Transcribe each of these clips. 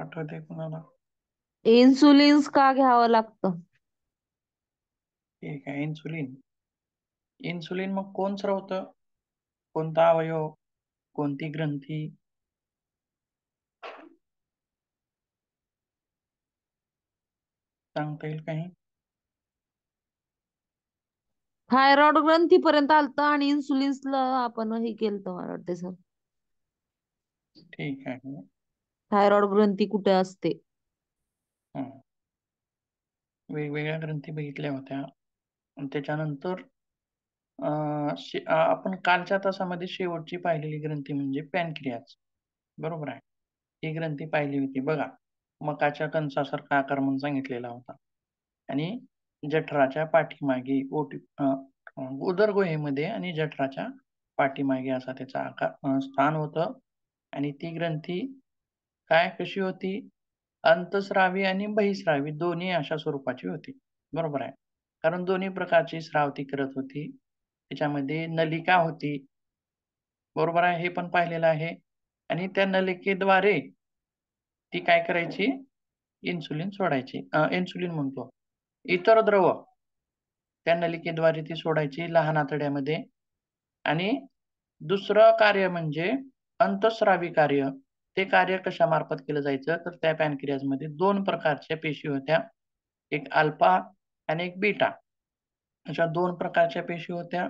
आठवते कुणाला? इन्सुलिन्स का घ्यावं लागतं? ठीक आहे, इन्सुलिन. इन्सुलिन मग कोण स्रवतं? कोणता अवयव? कोणती ग्रंथी? सांगता येईल काही? थायरॉइड ग्रंथीपर्यंत आलतं आणि इन्सुलिन्सला आपण हे केलं मला वाटते सर. ठीक आहे. थायरॉइड ग्रंथी कुठे असते? हं. वेगवेगळ्या ग्रंथी बघितल्या होत्या आणि त्याच्यानंतर आपण कालच्या तासामध्ये शेवटची पाहिलेली ग्रंथी म्हणजे पॅनक्रियाज. बरोबर आहे. ही ग्रंथी पाहिली होती बघा. मकाच्या कणसासारखा आकार म्हणून सांगितलेला होता आणि जठराच्या पाठीमागे उदरगुहेमध्ये आणि जठराच्या पाठीमागे असा त्याचा आकार स्थान होतं आणि ती ग्रंथी काय कशी होती? अंतस्रावी आणि बहिस्रावी दोन्ही अशा स्वरूपाची होती. बरोबर आहे. कारण दोन्ही प्रकारची स्राव ती करत होती. त्याच्यामध्ये नलिका होती. बरोबर आहे. हे पण पाहिलेलं आहे आणि त्या नलिकेद्वारे ती काय करायची? इन्सुलिन सोडायची. इन्सुलिन म्हणतो. इतर द्रव त्या नलिकेद्वारे ती सोडायची लहान आतड्यामध्ये आणि दुसरं कार्य म्हणजे अंतःस्रावी कार्य. ते कार्य कशामार्फत केलं जायचं? तर त्या पॅनक्रियाजमध्ये 2 प्रकारच्या पेशी होत्या. एक अल्फा आणि एक बीटा. अशा 2 प्रकारच्या पेशी होत्या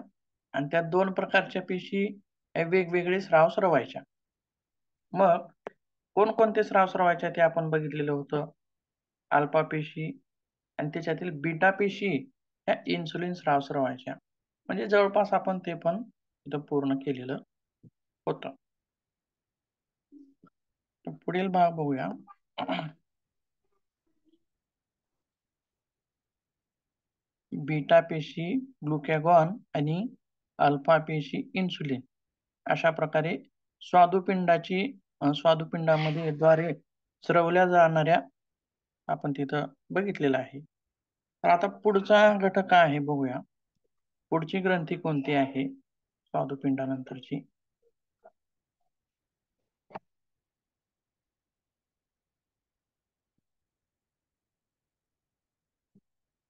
आणि त्या 2 प्रकारच्या पेशी वेगवेगळे स्राव स्रवायच्या. मग कोणकोणते स्राव स्रवायच्या ते आपण बघितलेलं होतं. अल्फा पेशी आणि त्याच्यातील बीटा पेशी ह्या इन्सुलिन स्राव स्रवायच्या. म्हणजे जवळपास आपण ते पण इथं पूर्ण केलेलं होतं. पुढील भाग बघूया. बीटा पेशी ग्लुकॅगॉन आणि अल्फा पेशी इन्सुलिन अशा प्रकारे स्वादुपिंडामध्ये द्वारे स्रवल्या जाणाऱ्या आपण तिथं बघितलेलं आहे. तर आता पुढचा घटक काय आहे बघूया. पुढची ग्रंथी कोणती आहे स्वादुपिंडानंतरची?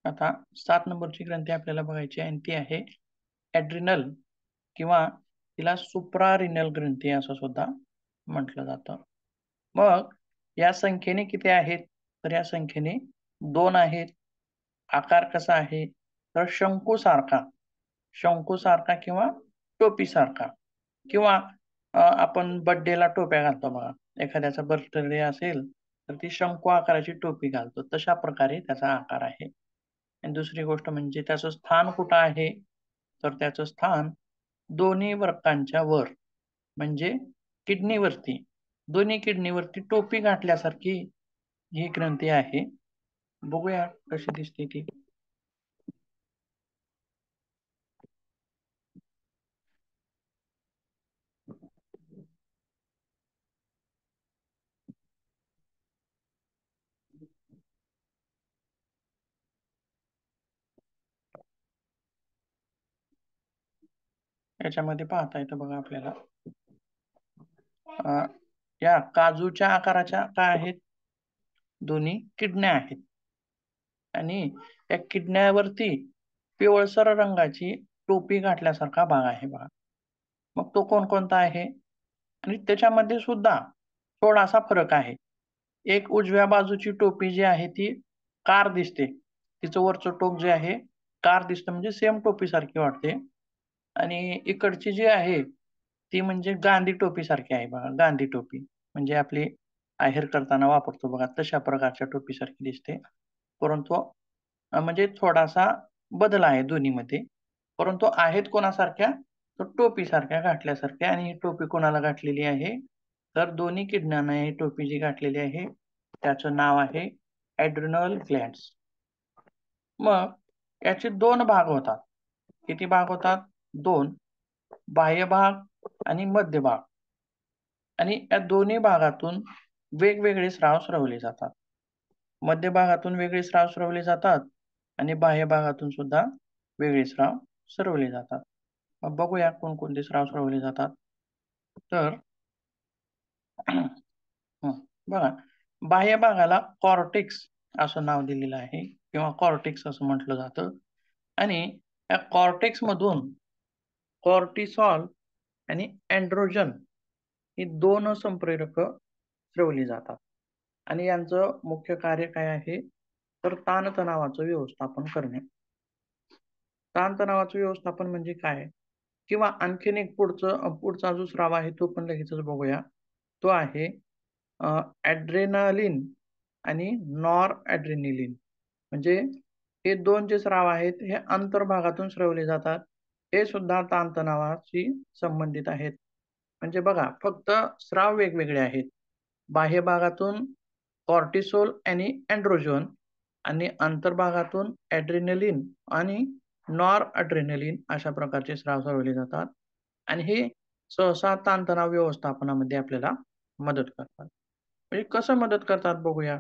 आता 7 नंबरची ग्रंथी आपल्याला बघायची आहे आणि ती आहे ॲड्रिनल किंवा तिला सुप्रारिनल ग्रंथी असं सुद्धा म्हटलं जातं. मग या संख्येने किती आहेत? तर या संख्येने 2 आहेत. आकार कसा आहे? तर शंकूसारखा किंवा टोपीसारखा किंवा आपण बर्थडेला टोप्या घालतो बघा. एखाद्याचा बर्थडे असेल तर ती शंकू आकाराची टोपी घालतो. तशा प्रकारे त्याचा आकार आहे. आणि दुसरी गोष्ट म्हणजे त्याचं स्थान कुठं आहे? तर त्याचं स्थान दोन्ही वृक्कांच्या वर म्हणजे किडनीवरती. दोन्ही किडनीवरती टोपी घातल्यासारखी ही ग्रंथी आहे. बघूया कशी दिसते ती. याच्यामध्ये पाहता येतं बघा आपल्याला. या काजूच्या आकाराच्या काय आहेत? दोन्ही किडण्या आहेत आणि या किडण्यावरती पिवळसर रंगाची टोपी घातल्यासारखा भाग आहे बघा. मग तो कोणकोणता आहे? आणि त्याच्यामध्ये सुद्धा थोडासा फरक आहे. एक उजव्या बाजूची टोपी जी आहे ती कार दिसते. तिचं वरचं टोक जे आहे कार दिसतं म्हणजे सेम टोपीसारखी वाटते. आणि इकडची जी आहे ती म्हणजे गांधी टोपी सारखी आहे बघा. गांधी टोपी म्हणजे आपली आहेर करताना वापरतो बघा तशा प्रकारच्या टोपीसारखी दिसते. परंतु म्हणजे थोडासा बदल आहे दोन्हीमध्ये. परंतु आहेत कोणासारख्या? तर टोपीसारख्या घातल्यासारख्या आणि ही टोपी कोणाला घातलेली आहे? तर दोन्ही किडण्यांना ही टोपी जी घातलेली आहे त्याचं नाव आहे ॲड्रिनल ग्लॅंड्स. मग याचे 2 भाग होतात. किती भाग होतात? 2. बाह्य भाग आणि मध्य भाग. आणि या दोन्ही भागातून वेगवेगळे स्राव स्रवले जातात. मध्य भागातून वेगळे स्राव स्रवले जातात आणि बाह्य भागातून सुद्धा वेगळे स्राव स्रवले जातात. मग बघूया कोणकोणते स्राव स्रवले जातात. तर हं, बघा बाह्य भागाला कॉर्टेक्स असं नाव दिलेलं आहे किंवा कॉर्टेक्स असं म्हटलं जातं. आणि या कॉर्टेक्स मधून कॉर्टिसॉल आणि एंड्रोजन ही दोन संप्रेरक स्रवली जातात. आणि यांचं मुख्य कार्य काय आहे, तर ताणतणावाचं व्यवस्थापन करणे. ताणतणावाचं व्यवस्थापन म्हणजे काय, किंवा आणखीन एक पुढचा जो स्राव आहे तो पण लगेचच बघूया. तो आहे ॲड्रेनालिन आणि नॉर ॲड्रेनालिन. म्हणजे हे दोन जे स्राव आहेत हे अंतर्भागातून स्रवले जातात. हे सुद्धा ताणतणावाशी संबंधित आहेत. म्हणजे बघा, फक्त स्राव वेगवेगळे आहेत. बाह्य भागातून कॉर्टिसोल आणि एंड्रोजन आणि अंतर्भागातून ॲड्रेनालिन आणि नॉर ॲड्रेनालिन अशा प्रकारचे स्राव स्रवले जातात. आणि हे सहसा ताणतणाव व्यवस्थापनामध्ये आपल्याला मदत करतात. म्हणजे कसं मदत करतात बघूया.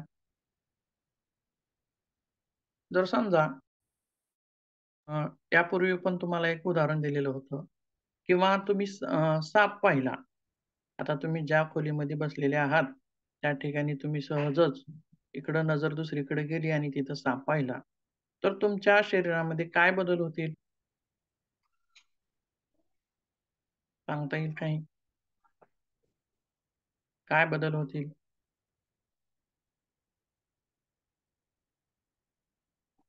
जर समजा यापूर्वी पण तुम्हाला एक उदाहरण दिलेलं होतं किंवा तुम्ही साप पाहिला. आता तुम्ही ज्या खोलीमध्ये बसलेले आहात, त्या ठिकाणी तुम्ही सहजच इकडं नजर दुसरीकडे गेली आणि तिथं साप पाहिला. तर तुमच्या शरीरामध्ये काय बदल होतील? सांगता येईल काही? काय बदल होतील?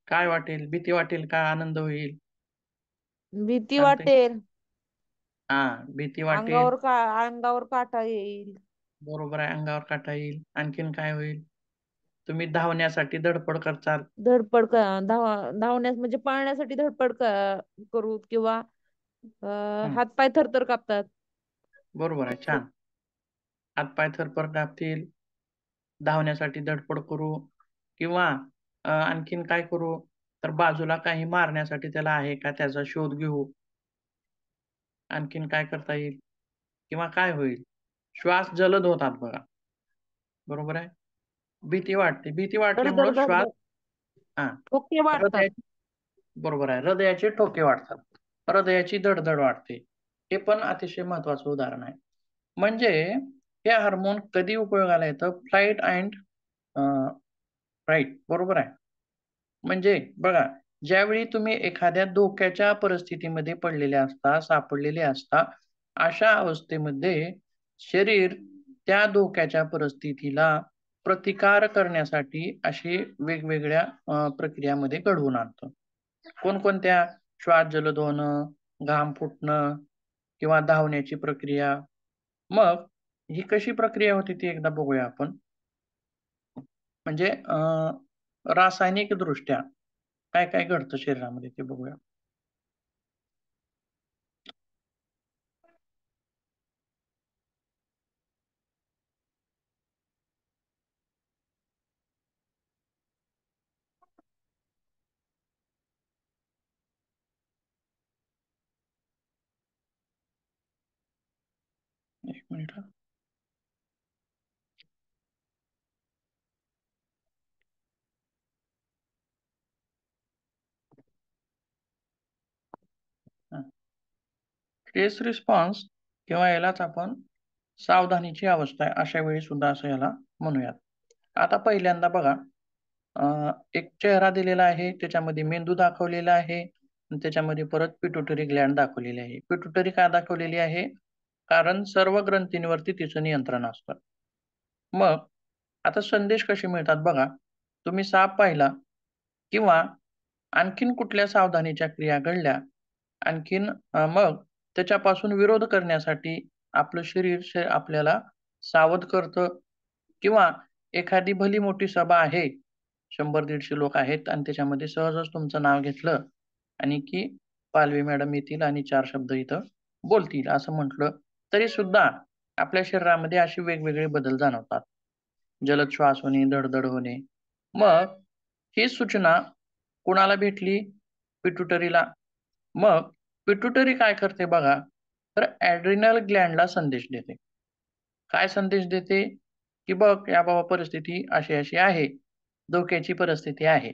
काय वाटेल? भीती वाटेल का आनंद होईल? भीती सांगता येईल? वाटेल. भीती वाटेल. अंगावर काटा येईल. बरोबर आहे, अंगावर काटा येईल. आणखीन काय होईल? तुम्ही धावण्यासाठी धडपड करचाल. धावण्यास म्हणजे पळण्यासाठी करू किंवा हं, हातपाय थरथर कापतात. बरोबर आहे. छान. हात-पाय थरथर कापतील, धावण्यासाठी धडपड करू किंवा आणखीन काय करू, तर बाजूला काही मारण्यासाठी त्याला आहे का त्याचा शोध घेऊ. आणखीन काय करता येईल? किंवा काय होईल? श्वास जलद होतात बघा. बरोबर आहे. भीती वाटते. भीती धडधड वाटल्यामुळं श्वास धडधड हां, ठोके वाढतात. हृदयाची बरोबर आहे. हृदयाचे ठोके वाढतात. हृदयाची धडधड वाढते. हे पण अतिशय महत्त्वाचं उदाहरण आहे. म्हणजे हे हार्मोन कधी उपयोगाला येतं? फ्लाइट अँड राईट, बरोबर आहे. म्हणजे बघा, ज्यावेळी तुम्ही एखाद्या धोक्याच्या परिस्थितीमध्ये पडलेले असता, सापडलेले असता, अशा अवस्थेमध्ये शरीर त्या धोक्याच्या परिस्थितीला प्रतिकार करण्यासाठी अशी वेगवेगळ्या प्रक्रियामध्ये घडवून आणतं. कोणकोणत्या? श्वास जलद होणं, घाम फुटणं किंवा धावण्याची प्रक्रिया. मग ही कशी प्रक्रिया होती ती एकदा बघूया आपण. म्हणजे रासायनिकदृष्ट्या काय-काय घडतं शरीरामध्ये ते बघूया. एक मिनिट हां. स्ट्रेस रिस्पॉन्स किंवा यालाच आपण सावधानीची अवस्था आहे, अशा वेळी सुद्धा असं याला म्हणूयात. आता पहिल्यांदा बघा, एक चेहरा दिलेला आहे, त्याच्यामध्ये मेंदू दाखवलेला आहे आणि त्याच्यामध्ये परत पिट्युटरी ग्लँड दाखवलेली आहे. पिट्युटरी का दाखवलेली आहे? कारण सर्व ग्रंथींवरती तिचं नियंत्रण असतं. मग आता संदेश कसे मिळतात बघा, तुम्ही साप पाहिला किंवा आणखीन कुठल्या सावधानीच्या क्रिया घडल्या, आणखीन मग त्याच्यापासून विरोध करण्यासाठी आपलं शरीर आपल्याला सावध करतं किंवा एखादी भली मोठी सभा आहे, 100-150 लोक आहेत आणि त्याच्यामध्ये सहजच तुमचं नाव घेतलं आणि की पालवे मॅडम येतील आणि 4 शब्द इथं बोलतील असं म्हटलं, तरी सुद्धा आपल्या शरीरामध्ये असे वेगवेगळे बदल जाणवतात. जलद श्वास होणे, धडधड होणे. मग ही सूचना कुणाला भेटली? पिट्युटरीला. मग पिट्युटरी काय करते बघा, तर ॲड्रिनल ग्लँडला संदेश देते. काय संदेश देते? की बघ या बाबा परिस्थिती अशी-अशी आहे. धोक्याची परिस्थिती आहे.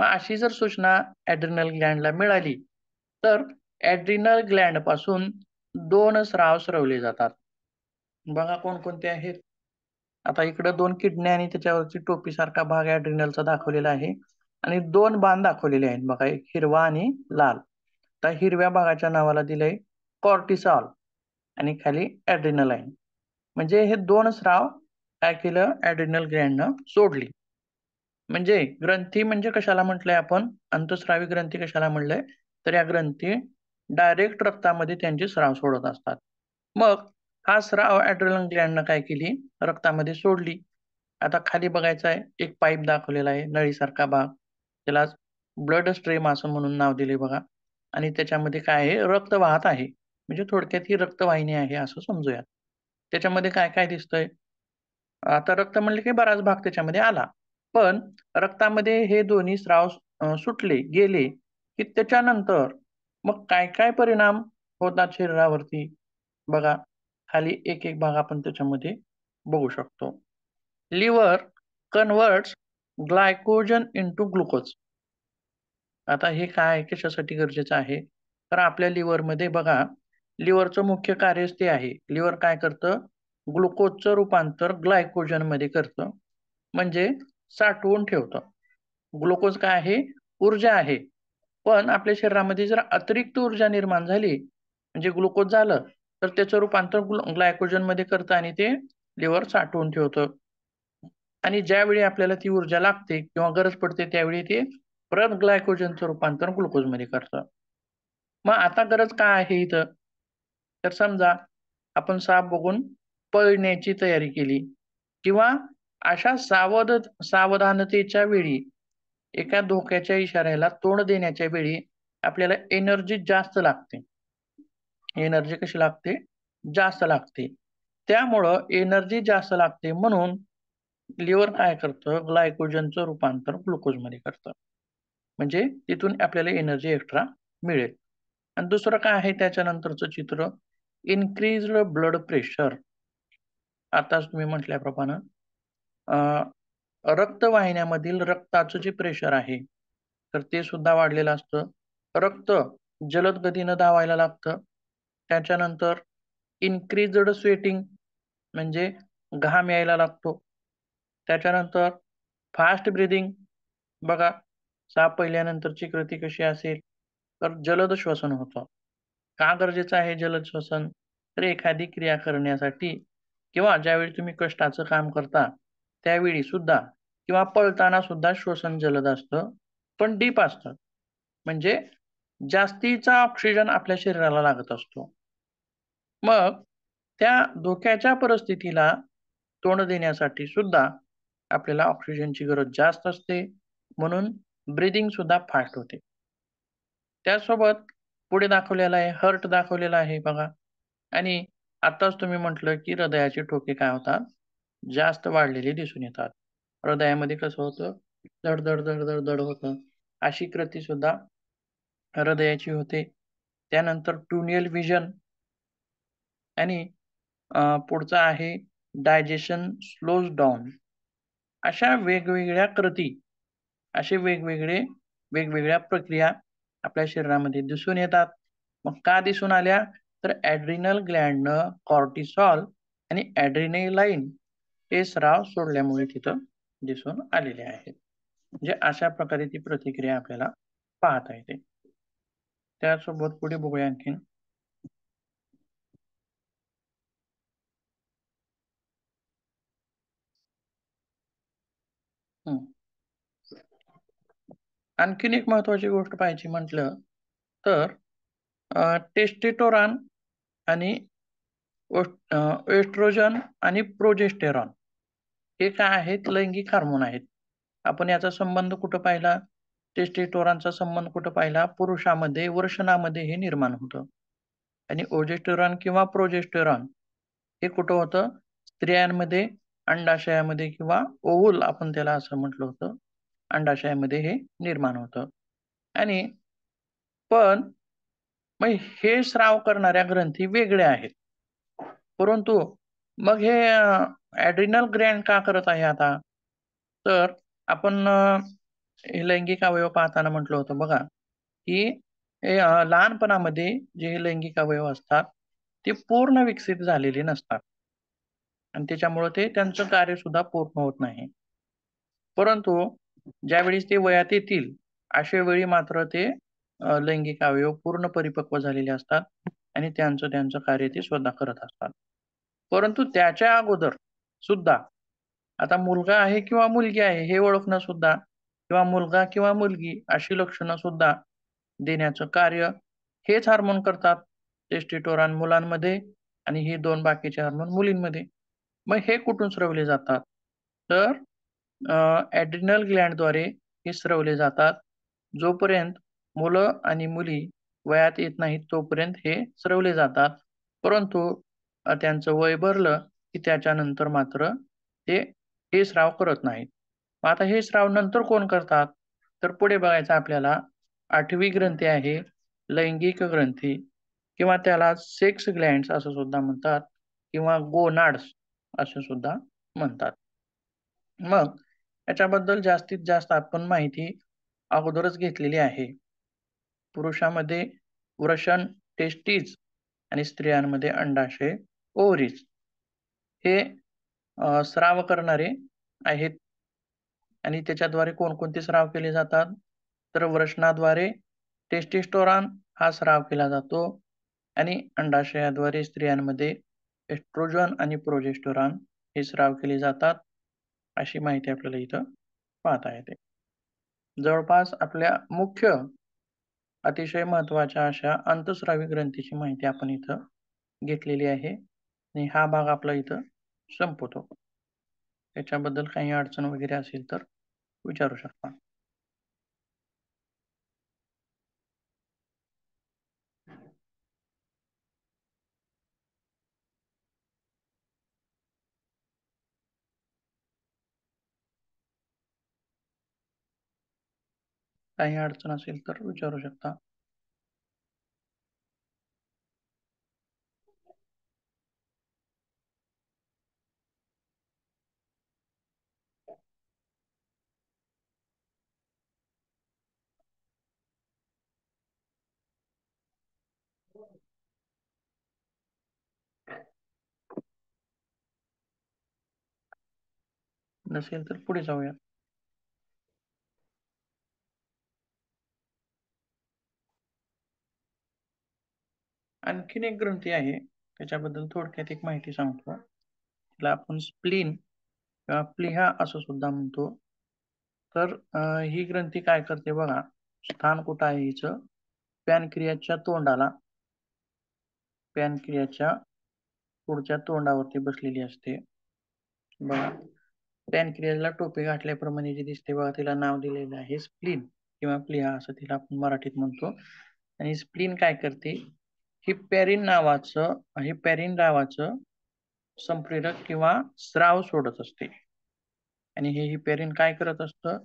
मग अशी जर सूचना ॲड्रिनल ग्लँडला मिळाली, तर ॲड्रिनल ग्लँडपासून 2 स्राव स्रवले जातात. बघा कोणकोणते आहेत? आता इकडे 2 किडन्या आणि त्याच्यावरची टोपी सारखा भाग ऍड्रिनलचा दाखवलेला आहे आणि 2 बाण दाखवलेले आहेत बघा, एक हिरवा आणि लाल. तर हिरव्या भागाच्या नावाला दिलंय कॉर्टिसॉल आणि खाली ऍड्रिनलाईन. म्हणजे हे 2 स्राव काय केलं, ऍड्रिनल ग्लॅंडनं सोडली. म्हणजे ग्रंथी म्हणजे कशाला म्हटलंय आपण, अंतस्रावी ग्रंथी कशाला म्हणलंय, तर या ग्रंथी डायरेक्ट रक्तामध्ये त्यांचे स्राव सोडत असतात. मग हा स्राव ऍड्रिनल ग्लॅंडनं काय केली, रक्तामध्ये सोडली. आता खाली बघायचं आहे, एक पाईप दाखवलेला आहे, नळीसारखा भाग. त्याला ब्लड स्ट्रीम असं म्हणून नाव दिले बघा. आणि त्याच्यामध्ये काय आहे, रक्त वाहत आहे. म्हणजे थोडक्यात ही रक्तवाहिनी आहे असं समजूया. त्याच्यामध्ये काय काय दिसतंय, आता रक्त म्हणले की बराच भाग त्याच्यामध्ये आला. पण रक्तामध्ये हे दोन्ही स्राव सुटले, गेले, की त्याच्यानंतर मग काय काय परिणाम होतात शरीरावरती बघा. खाली एक एक भाग आपण त्याच्यामध्ये बघू शकतो. Liver converts glycogen into glucose. आता हे काय कशासाठी गरजेचं आहे, तर आपल्या लिव्हरमध्ये बघा, लिव्हरचं मुख्य कार्यच ते आहे. लिव्हर काय करतं, ग्लुकोजचं रूपांतर ग्लायकोजनमध्ये करतं, म्हणजे साठवून ठेवतं. ग्लुकोज काय आहे, ऊर्जा आहे. पण आपल्या शरीरामध्ये जर अतिरिक्त ऊर्जा निर्माण झाली, म्हणजे ग्लुकोज झालं, तर त्याचं रूपांतर ग्लायकोजनमध्ये करतं आणि ते लिव्हर साठवून ठेवतं. आणि ज्यावेळी आपल्याला ती ऊर्जा लागते किंवा गरज पडते त्यावेळी ते परत ग्लायकोजनचं रूपांतर ग्लुकोजमध्ये करतं. मग आता गरज काय आहे इथं, तर समजा आपण साप बघून पळण्याची तयारी केली किंवा अशा सावधानतेच्या वेळी एका धोक्याच्या इशाऱ्याला तोंड देण्याच्या वेळी आपल्याला एनर्जी जास्त लागते. एनर्जी कशी लागते, जास्त लागते. त्यामुळं एनर्जी जास्त लागते म्हणून लिव्हर काय करतं, ग्लायकोजनचं रूपांतर ग्लुकोजमध्ये करतं. म्हणजे तिथून आपल्याला एनर्जी एक्स्ट्रा मिळेल. आणि दुसरं काय आहे त्याच्यानंतरचं चित्र, इन्क्रीज्ड ब्लड प्रेशर. आताच तुम्ही म्हटल्याप्रमाणे रक्तवाहिन्यामधील रक्ताचं जे प्रेशर आहे, तर ते सुद्धा वाढलेलं असतं. रक्त जलद गतीनं धावायला लागतं. त्याच्यानंतर इन्क्रीज्ड स्वेटिंग म्हणजे घाम यायला लागतो. त्याच्यानंतर फास्ट ब्रीथिंग बघा, साप पहिल्यानंतरची कृती कशी असेल, तर जलद श्वसन होतं. का गरजेचं आहे जलद श्वसन, तर एखादी क्रिया करण्यासाठी किंवा ज्यावेळी तुम्ही कष्टाचं काम करता त्यावेळी सुद्धा किंवा पळताना सुद्धा श्वसन जलद असतं, पण डीप असतं. म्हणजे जास्तीचा ऑक्सिजन आपल्या शरीराला लागत असतो. मग त्या धोक्याच्या परिस्थितीला तोंड देण्यासाठी सुद्धा आपल्याला ऑक्सिजनची गरज जास्त असते, म्हणून ब्रीथिंग सुद्धा फास्ट होते. त्यासोबत पुढे दाखवलेला आहे, हार्ट दाखवलेला आहे बघा. आणि आताच तुम्ही म्हटलं की हृदयाचे ठोके काय होतात, जास्त वाढलेले दिसून येतात. हृदयामध्ये कसं होतं, धड धड धड धड धड होतं. अशी कृती सुद्धा हृदयाची होते. त्यानंतर ट्युनियल व्हिजन आणि पुढचं आहे डायजेशन स्लोज डाउन. अशा वेगवेगळ्या कृती, असे वेगवेगळ्या प्रक्रिया आपल्या शरीरामध्ये दिसून येतात. मग का दिसून आल्या, तर ॲड्रिनल ग्लॅंडनं कॉर्टिसॉल आणि ॲड्रिनालाईन हे स्राव सोडल्यामुळे तिथं दिसून आलेले आहेत. म्हणजे अशा प्रकारे ती प्रतिक्रिया आपल्याला पाहता येते. त्यासोबत पुढे बघूया आणखीन. हं. आणखीन एक महत्त्वाची गोष्ट पाहायची म्हटलं तर टेस्टोस्टेरॉन आणि एस्ट्रोजन आणि प्रोजेस्टेरॉन हे काय आहेत, लैंगिक हार्मोन आहेत. आपण याचा संबंध कुठं पाहिला, टेस्टोस्टेरॉनचा संबंध कुठं पाहिला, पुरुषामध्ये वर्षणामध्ये हे निर्माण होतं. आणि ओजेस्टेरॉन किंवा प्रोजेस्टेरॉन हे कुठं होतं, स्त्रियांमध्ये अंडाशयामध्ये किंवा ओव्हल आपण त्याला असं म्हटलं होतं, अंडाशयामध्ये हे निर्माण होतं. आणि पण मग हे स्राव करणाऱ्या ग्रंथी वेगळ्या आहेत. परंतु मग हे ॲड्रिनल ग्लॅंड का करत आहे आता? तर आपण हे लैंगिक अवयव पाहताना म्हटलं होतं बघा, की हे लहानपणामध्ये जे हे लैंगिक अवयव असतात, ते पूर्ण विकसित झालेले नसतात. आणि त्याच्यामुळे ते त्यांचं कार्य सुद्धा पूर्ण होत नाही. परंतु ज्यावेळेस ते वयात येतील अशा वेळी मात्र ते लैंगिक अवयव पूर्ण परिपक्व झालेले असतात आणि त्यांचं कार्य ते स्वतः करत असतात. परंतु त्याच्या अगोदर सुद्धा आता मुलगा आहे किंवा मुलगी आहे हे ओळखणं सुद्धा किंवा मुलगा किंवा मुलगी अशी लक्षणं सुद्धा देण्याचं कार्य हेच हार्मोन करतात. टेस्टिटोरान मुलांमध्ये आणि हे 2 बाकीचे हार्मोन मुलींमध्ये. मग हे कुठून स्रवले जातात? तर ॲड्रिनल ग्लँडद्वारे हे स्रवले जातात. जोपर्यंत मुलं आणि मुली वयात येत नाहीत तोपर्यंत हे स्रवले जातात. परंतु त्यांचं वय भरलं की त्याच्यानंतर मात्र ते हे स्राव करत नाहीत. मग आता हे स्राव नंतर कोण करतात? तर पुढे बघायचं आपल्याला 8वी ग्रंथी आहे लैंगिक ग्रंथी किंवा त्याला सेक्स ग्लँड्स असं सुद्धा म्हणतात किंवा गोनाड्स असं सुद्धा म्हणतात. मग याच्याबद्दल जास्तीत जास्त आपण माहिती अगोदरच घेतलेली आहे. पुरुषामध्ये वृषण टेस्टीज आणि स्त्रियांमध्ये अंडाशय ओव्हरीज हे स्राव करणारे आहेत आणि त्याच्याद्वारे कोणकोणते स्राव केले जातात? तर वृषणाद्वारे टेस्टोस्टेरॉन हा स्राव केला जातो आणि अंडाशयाद्वारे स्त्रियांमध्ये एस्ट्रोजन आणि प्रोजेस्टेरॉन हे स्राव केले जातात. अशी माहिती आपल्याला इथं पाहता येते. जवळपास आपल्या मुख्य अतिशय महत्त्वाच्या अशा अंतःस्रावी ग्रंथीची माहिती आपण इथं घेतलेली आहे आणि हा भाग आपला इथं संपवतो. त्याच्याबद्दल काही अडचण वगैरे असेल तर विचारू शकता. काही अडचण असेल तर विचारू शकता. नसेल तर पुढे जाऊया. आणखीन एक ग्रंथी आहे त्याच्याबद्दल थोडक्यात एक माहिती सांगतो. त्याला आपण स्प्लीन किंवा प्लीहा असं सुद्धा म्हणतो. तर ही ग्रंथी काय करते बघा. स्थान कुठं आहे हिचं? पॅनक्रियाच्या तोंडाला पॅनक्रियाच्या पुढच्या तोंडावरती बसलेली असते. बघा पॅनक्रियाला टोपी घातल्याप्रमाणे जी दिसते बघा तिला नाव दिलेलं आहे स्प्लीन किंवा प्लीहा असं तिला आपण मराठीत म्हणतो. आणि स्प्लीन काय करते? हिपॅरिन नावाचं संप्रेरक किंवा स्राव सोडत असते. आणि हे हिपॅरिन काय करत असतं?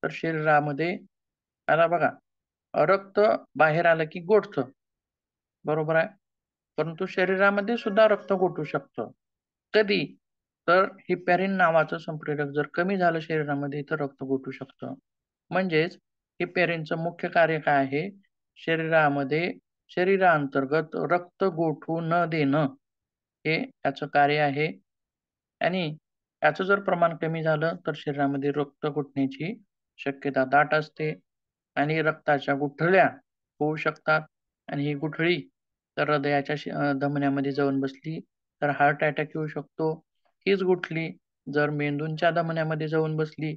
तर शरीरामध्ये आता बघा रक्त बाहेर आलं की गोठतं. बरोबर आहे. परंतु शरीरामध्ये सुद्धा रक्त गोठू शकतं. कधी? तर हिपॅरिन नावाचं संप्रेरक जर कमी झालं शरीरामध्ये तर रक्त गोठू शकतं. म्हणजेच हिपॅरिनचं मुख्य कार्य काय आहे? शरीरामध्ये शरीराअंतर्गत रक्त गोठू न देणं हे याचं कार्य आहे. आणि याचं जर प्रमाण कमी झालं तर शरीरामध्ये रक्त घुटण्याची शक्यता दाट असते आणि रक्ताच्या गुठळ्या होऊ शकतात आणि ही गुठळी तर हृदयाच्या धमन्यामध्ये जाऊन बसली तर हार्ट अटॅक येऊ शकतो. हीच गुठली जर मेंदूच्या धमन्यामध्ये जाऊन बसली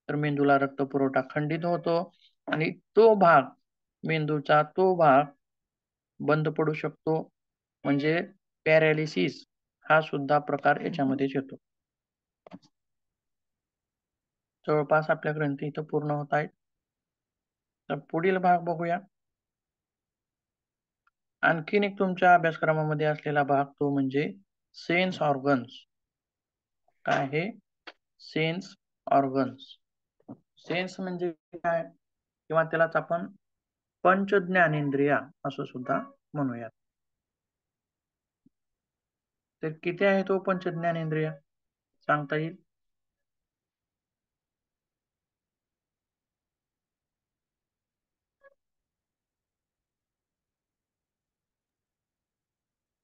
तर मेंदूला रक्तपुरवठा खंडित होतो आणि मेंदूचा तो भाग बंद पडू शकतो. म्हणजे पॅरालिसिस हा सुद्धा प्रकार याच्यामध्येच येतो. जवळपास आपल्या ग्रंथी इथं पूर्ण होत आहेत. तर पुढील भाग बघूया. आणखीन एक तुमच्या अभ्यासक्रमामध्ये असलेला भाग तो म्हणजे सेन्स ऑर्गन्स. काय आहे? Sense organs. सेन्स म्हणजे काय? किंवा त्यालाच आपण पंच ज्ञानेंद्रिया असं सुद्धा म्हणूयात. तर किती आहे तो पंच ज्ञानेंद्रिय? सांगता येईल?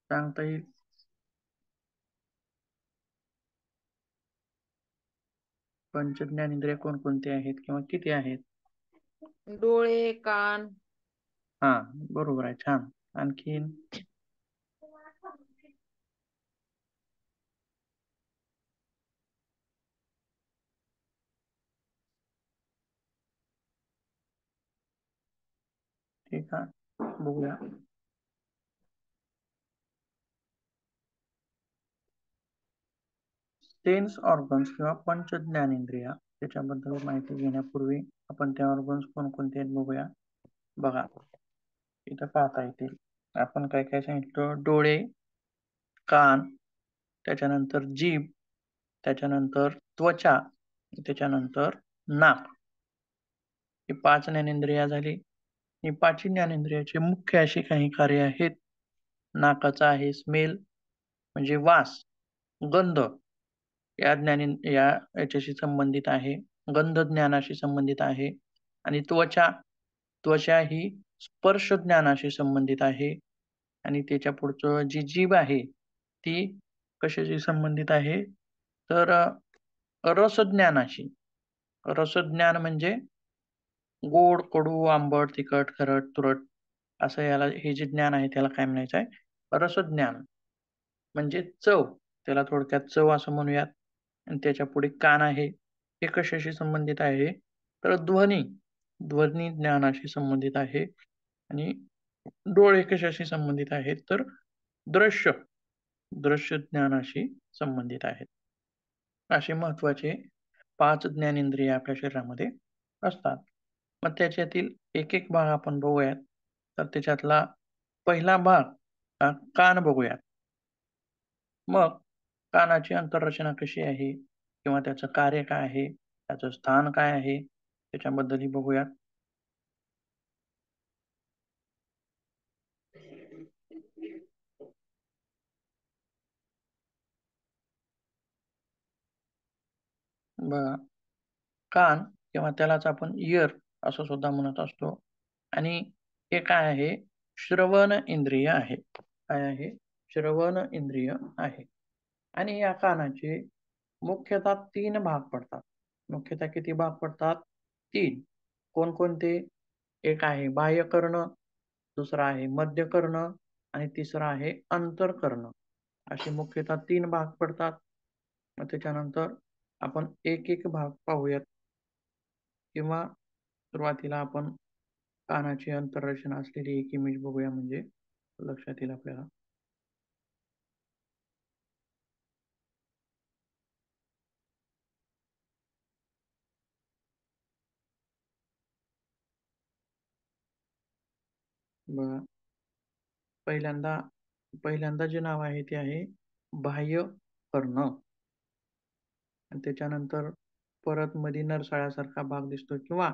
सांगता येईल? पंच ज्ञानेंद्रिय कोणकोणती आहेत किंवा किती आहेत? डोळे, कान. हा, बरोबर आहे, छान. आणखीन? ठीक आहे, बघूया. सेन्स ऑर्गन्स किंवा पंच ज्ञानेंद्रिया त्याच्याबद्दल माहिती घेण्यापूर्वी आपण त्या ऑर्गन्स कोणकोणते आहेत बघूया. बघा, इथं पाहता येतील. आपण काय काय सांगितलं? डोळे, कान, त्याच्यानंतर जीभ, त्याच्यानंतर त्वचा, त्याच्यानंतर नाक. ही 5 ज्ञानेंद्रिया झाली. ही 5 ज्ञानेंद्रियाची मुख्य अशी काही कार्य आहेत. नाकाचं आहे स्मेल म्हणजे वास, गंध या याच्याशी संबंधित आहे. गंध ज्ञानाशी संबंधित आहे. आणि त्वचा ही स्पर्श ज्ञानाशी संबंधित आहे. आणि त्याच्या पुढचं जी जीभ आहे ती कशाशी संबंधित आहे? तर रसज्ञानाशी. रसज्ञान म्हणजे गोड, कडू, आंबट, तिखट, खरट, तुरट असं याला हे जे ज्ञान आहे त्याला काय म्हणायचं आहे? रसज्ञान. म्हणजे चव. त्याला थोडक्यात चव असं म्हणूयात. आणि त्याच्या पुढे कान आहे. हे कशाशी संबंधित आहे? तर ध्वनी. ध्वनी ज्ञानाशी संबंधित आहे. आणि डोळे कशाशी संबंधित आहेत? तर दृश्य. दृश्य ज्ञानाशी संबंधित आहेत. असे महत्त्वाचे 5 ज्ञानेंद्रिय आपल्या शरीरामध्ये असतात. मग त्याच्यातील एक भाग आपण बघूयात. तर त्याच्यातला पहिला भाग कान बघूयात. मग कानाची अंतररचना कशी आहे? किंवा त्याचं कार्य काय आहे? त्याचं स्थान काय आहे? त्याच्याबद्दलही बघूयात. बघा, कान किंवा त्यालाच आपण इयर असं सुद्धा म्हणत असतो. आणि हे काय आहे? श्रवण इंद्रिय आहे. काय आहे? श्रवण इंद्रिय आहे. आणि या कानाचे मुख्यतः 3 भाग पडतात. मुख्यतः किती भाग पडतात? 3. कोणकोणते? एक आहे बाह्य कर्ण, दुसरा आहे मध्य कर्ण आणि तिसरा आहे अंतःकर्ण. असे मुख्यतः 3 भाग पडतात. मग त्याच्यानंतर आपण एक भाग पाहूयात. किंवा सुरुवातीला आपण कानाची अंतररचना असलेली एक इमेज बघूया म्हणजे लक्षात येईल आपल्याला. बघा, पहिल्यांदा पहिल्यांदा जे नाव आहे ते आहे बाह्य कर्ण. आणि त्याच्यानंतर परत मध्ये नरसाळ्यासारखा भाग दिसतो किंवा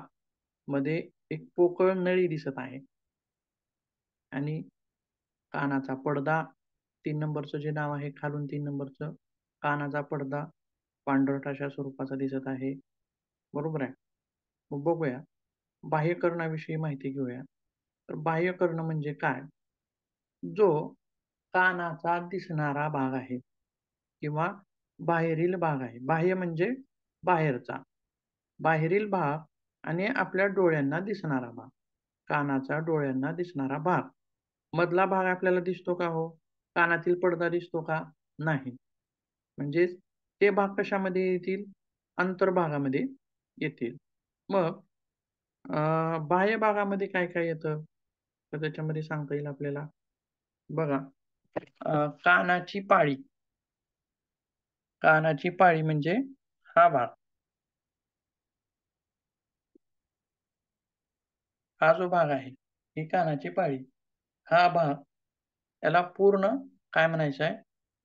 मध्ये एक पोकळ नळी दिसत आहे. आणि कानाचा पडदा 3 नंबरचं जे नाव आहे खालून 3 नंबरचं कानाचा पडदा पांढरट अशा स्वरूपाचा दिसत आहे. बरोबर आहे. मग बघूया बाह्यकर्णाविषयी माहिती घेऊया. तर बाह्यकर्ण म्हणजे काय? जो कानाचा दिसणारा भाग आहे किंवा बाहेरील भाग आहे. बाह्य म्हणजे बाहेरचा. बाहेरील भाग आणि आपल्या डोळ्यांना दिसणारा भाग. कानाचा डोळ्यांना दिसणारा भाग. मधला भाग आपल्याला दिसतो का हो? कानातील पडदा दिसतो का? नाही. म्हणजेच ते भाग कशामध्ये येतील? अंतर्भागामध्ये येतील. मग बाह्य भागामध्ये काय काय येतं? तर त्याच्यामध्ये सांगता येईल आपल्याला. बघा, कानाची पाळी. कानाची पाळी म्हणजे हा भाग. हा जो भाग आहे, ही कानाची पाळी. हा भाग याला पूर्ण काय म्हणायचं आहे?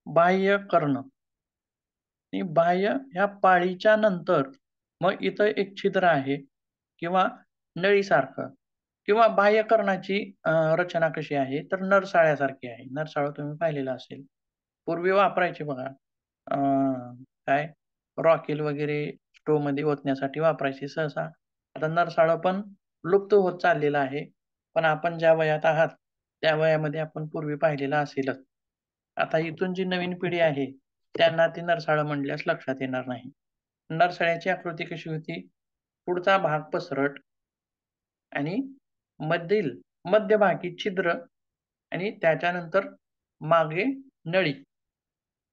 बाह्य कर्ण. आणि बाह्य ह्या पाळीच्या नंतर मग इथं एक छिद्र आहे किंवा नळीसारखं किंवा बाह्यकर्णाची रचना कशी आहे? तर नरसाळ्यासारखी आहे. नरसाळं तुम्ही पाहिलेलं असेल. पूर्वी वापरायचे बघा. काय रॉकेल वगैरे स्टोव्हमध्ये ओतण्यासाठी वापरायचे सहसा. आता नरसाळं पण लुप्त होत चाललेलं आहे. पण आपण ज्या वयात आहात, त्या वयामध्ये आपण पूर्वी पाहिलेलं असेलच. आता इथून जी नवीन पिढी आहे, त्यांना ते नरसाळं म्हटल्यास लक्षात येणार नाही. नरसळ्याची आकृती कशी होती? पुढचा भाग पसरट आणि मध्यभागी छिद्र आणि त्याच्यानंतर मागे नळी.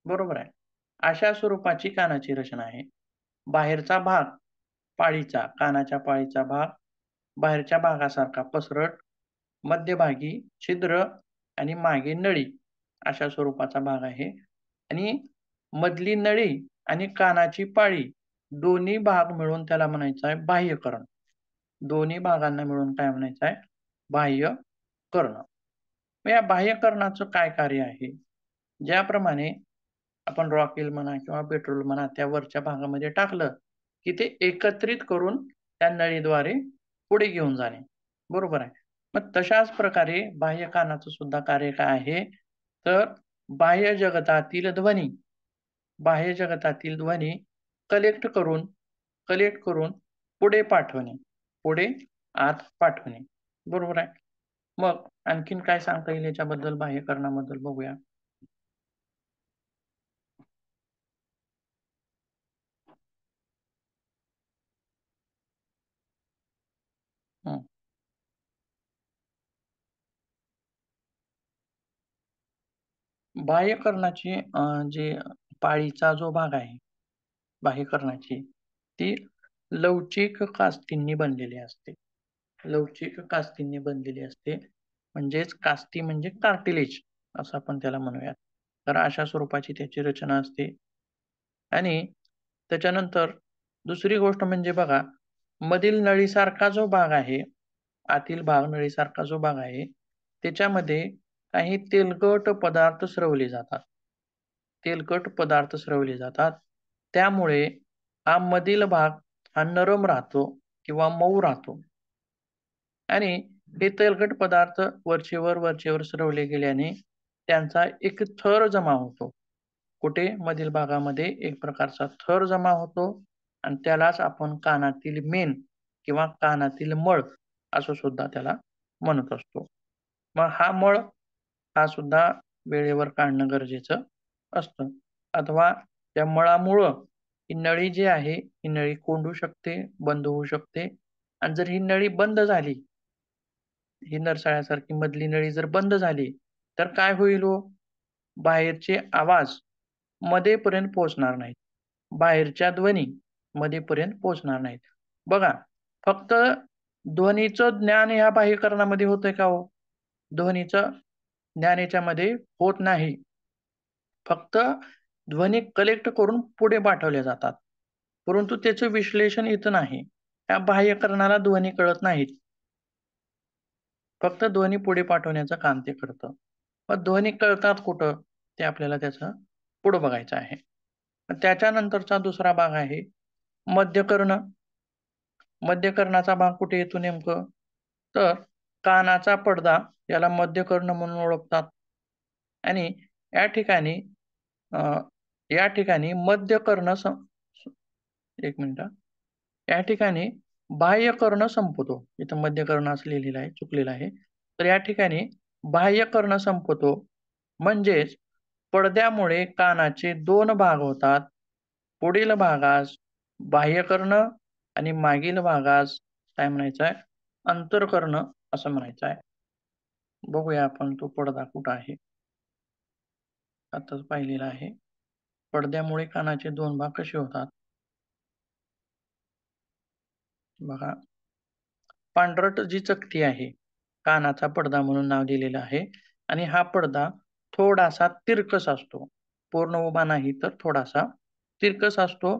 बरोबर आहे. अशा स्वरूपाची कानाची रचना आहे. बाहेरचा भाग पाळीचा, कानाच्या पाळीचा भाग बाहेरच्या भागासारखा पसरट, मध्यभागी छिद्र आणि मागे नळी अशा स्वरूपाचा भाग आहे. आणि मधली नळी आणि कानाची पाळी दोन्ही भाग मिळून त्याला म्हणायचं आहे बाह्यकर्ण. दोन्ही भागांना मिळून काय म्हणायचं आहे? बाह्यकर्ण. मग या बाह्यकर्णाचं काय कार्य आहे? ज्याप्रमाणे आपण रॉकेल म्हणा किंवा पेट्रोल म्हणा त्या वरच्या भागामध्ये टाकलं, की ते एकत्रित करून त्या नळीद्वारे पुढे घेऊन जाणे. बरोबर आहे. मग तशाच प्रकारे बाह्य कानाचं सुद्धा कार्य काय आहे? तर बाह्य जगतातील ध्वनी कलेक्ट करून पुढे पाठवणे. पुढे आत पाठवणे. बरोबर आहे. मग आणखीन काय सांगता येईल याच्याबद्दल बाह्यकर्णाबद्दल बघूया. हं. बाह्यकर्णाची जे पाळीचा जो भाग आहे बाह्यकर्णाची, ती लवचिक कास्तींनी बनलेली असते. लवचिक कास्तींनी बनलेली असते. म्हणजेच कास्ती म्हणजे कार्टिलेज असं आपण त्याला म्हणूयात. तर अशा स्वरूपाची त्याची रचना असते. आणि त्याच्यानंतर दुसरी गोष्ट म्हणजे बघा, मधील नळीसारखा जो भाग आहे, आतील भाग नळीसारखा जो भाग आहे, त्याच्यामध्ये काही तेलकट पदार्थ स्रवले जातात. तेलकट पदार्थ स्रवले जातात. त्यामुळे हा मधील भाग हा नरम राहतो किंवा मऊ राहतो. आणि हे तेलकट पदार्थ वरचेवर स्रवले गेल्याने त्यांचा एक थर जमा होतो. कुठे? मधील भागामध्ये एक प्रकारचा थर जमा होतो आणि त्यालाच आपण कानातील मेण किंवा कानातील मळ असं सुद्धा त्याला म्हणत असतो. मग हा मळ हा सुद्धा वेळेवर काढणं गरजेचं असतं. अथवा त्या मळामुळं ही नळी जी आहे, ही नळी कोंडू शकते, बंद होऊ शकते आणि जर ही नळी बंद झाली, ही नरसाळ्यासारखी मधली नळी जर बंद झाली, तर काय होईल हो? बाहेरचे आवाज मध्येपर्यंत पोहोचणार नाहीत. बाहेरच्या ध्वनी मध्येपर्यंत पोहोचणार नाहीत. बघा, फक्त ध्वनीचं ज्ञान ह्या बाह्यकरणामध्ये होतंय का हो? ध्वनीचं ज्ञान याच्यामध्ये होत नाही. फक्त ध्वनी कलेक्ट करून पुढे पाठवले जातात. परंतु त्याचं विश्लेषण इथं नाही. या बाह्यकरणाला ध्वनी कळत नाहीत. फक्त ध्वनी पुढे पाठवण्याचं काम ते करतं. मग ध्वनी कळतात कुठं? ते आपल्याला त्याचं पुढं बघायचं आहे. त्याच्यानंतरचा दुसरा भाग आहे मध्यकर्ण. मध्यकर्णाचा भाग कुठे येतो नेमकं? तर कानाचा पडदा याला मध्यकर्ण म्हणून ओळखतात. आणि या ठिकाणी अ, या ठिकाणी मध्यकर्ण एक मिनिट हां. या ठिकाणी बाह्यकर्ण संपतो. इथं मध्यकर्ण असं लिहिलेलं आहे, चुकलेलं आहे. तर या ठिकाणी बाह्यकर्ण संपतो. म्हणजेच पडद्यामुळे कानाचे 2 भाग होतात. पुढील भागास बाह्यकर्ण आणि मागील भागास काय म्हणायचं आहे? अंतर्कर्ण असं म्हणायचं आहे. बघूया आपण तो पडदा कुठं आहे? आताच पाहिलेला आहे. पडद्यामुळे कानाचे 2 भाग कसे होतात? बघा, पांढरट जी चकती आहे, कानाचा पडदा म्हणून नाव दिलेलं आहे आणि हा पडदा थोडासा तिरकस असतो. पूर्ण उभा नाही तर थोडासा तिरकस असतो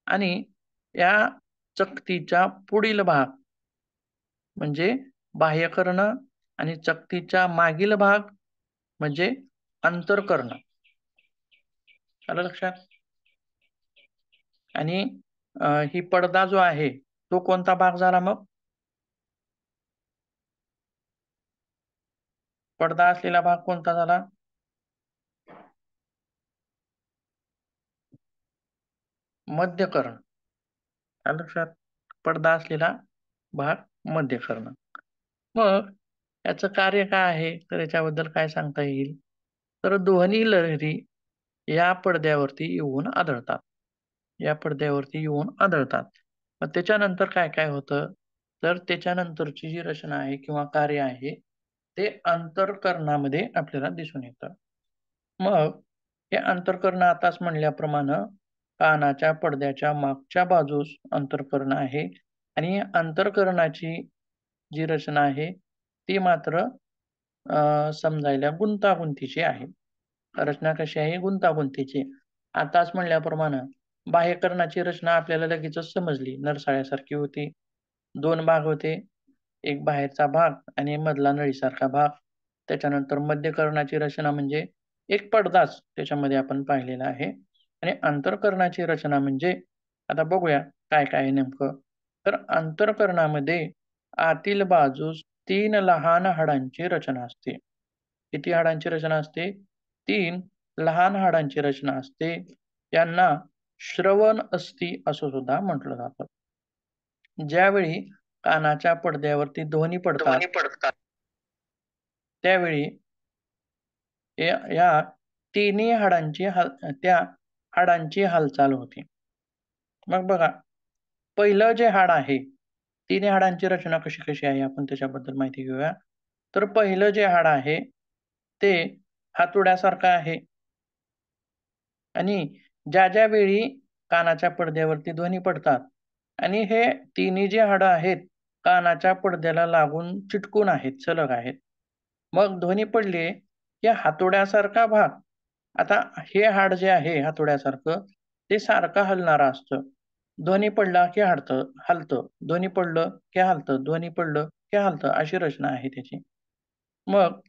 आणि या चकतीचा पुढील भाग म्हणजे बाह्यकर्ण आणि चकतीच्या मागील भाग म्हणजे अंतर्कर्ण. आलं लक्षात? आणि ही पडदा जो आहे, तो कोणता भाग झाला मग? पडदा असलेला भाग कोणता झाला? मध्यकर्ण. आलं लक्षात? पडदा असलेला भाग मध्यकर्ण. मग याचं कार्य काय आहे? तर याच्याबद्दल काय सांगता येईल? तर ध्वनी लहरी या पडद्यावरती येऊन आदळतात. या पडद्यावरती येऊन आदळतात. मग त्याच्यानंतर काय काय होतं, तर त्याच्यानंतरची जी रचना आहे किंवा कार्य आहे, ते अंतःकरणामध्ये आपल्याला दिसून येतं. मग हे अंतःकरण आताच म्हणल्याप्रमाणे कानाच्या पडद्याच्या मागच्या बाजूस अंतःकरण आहे आणि या अंतःकरणाची जी रचना आहे, ती मात्र समजायला गुंतागुंतीची आहे. रचना कशी आहे? गुंतागुंतीची. आताच म्हणल्याप्रमाणे बाह्यकर्णाची रचना आपल्याला लगेचच समजली. नरसाळ्यासारखी होती. 2 भाग होते. एक बाहेरचा भाग आणि मधला नळीसारखा भाग. त्याच्यानंतर मध्यकर्णाची रचना म्हणजे एक पडदाच त्याच्यामध्ये आपण पाहिलेला आहे. आणि अंतःकरणाची रचना म्हणजे आता बघूया काय काय आहे नेमकं. तर अंतःकरणामध्ये आतील बाजूस 3 लहान हाडांची रचना असते. किती हाडांची रचना असते? 3 लहान हाडांची रचना असते. यांना श्रवण अस्थी असं सुद्धा म्हटलं जातं. ज्यावेळी कानाच्या पडद्यावरती ध्वनी पडतात, ध्वनी पडतात. त्यावेळी या तिन्ही त्या हाडांची हालचाल होते. मग बघा, पहिलं जे हाड आहे, तिन्ही हाडांची रचना कशी-कशी आहे आपण त्याच्याबद्दल माहिती घेऊया. तर पहिलं जे हाड आहे, ते हातोड्यासारखं आहे आणि ज्या वेळी कानाच्या पडद्यावरती ध्वनी पडतात आणि हे तिन्ही जी हाडं आहेत, कानाच्या पडद्याला लागून चिटकून आहेत, सलग आहेत. मग ध्वनी पडले, की हातोड्यासारखा भाग आता हे हाड जे आहे हातोड्यासारखं, ते सारखं हलणारं असतं. ध्वनी पडला की हलतं. ध्वनी पडलं की हलतं. ध्वनी पडलं की हलतं. अशी रचना आहे त्याची. मग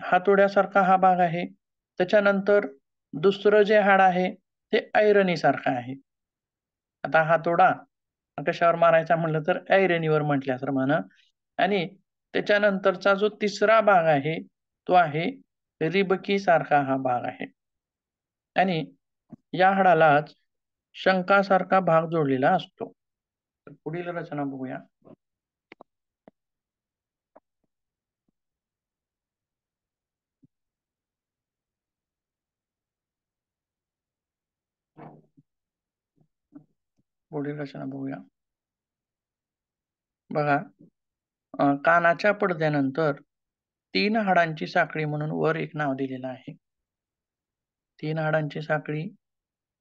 हातोड्यासारखा हा भाग आहे. त्याच्यानंतर दुसरं जे हाड आहे, ते ऐरणीसारखं आहे. आता हातोडा कशावर मारायचा म्हटलं तर ऐरणीवर म्हटल्याप्रमाणे आणि त्याच्यानंतरचा जो तिसरा भाग आहे, तो आहे रिबकीसारखा हा भाग आहे आणि या हाडालाच शंखासारखा भाग जोडलेला असतो. तर पुढील रचना बघूया. पुढील रचना बघूया. बघा, कानाच्या पडद्यानंतर 3 हाडांची साखळी म्हणून वर एक नाव दिलेलं आहे. 3 हाडांची साखळी,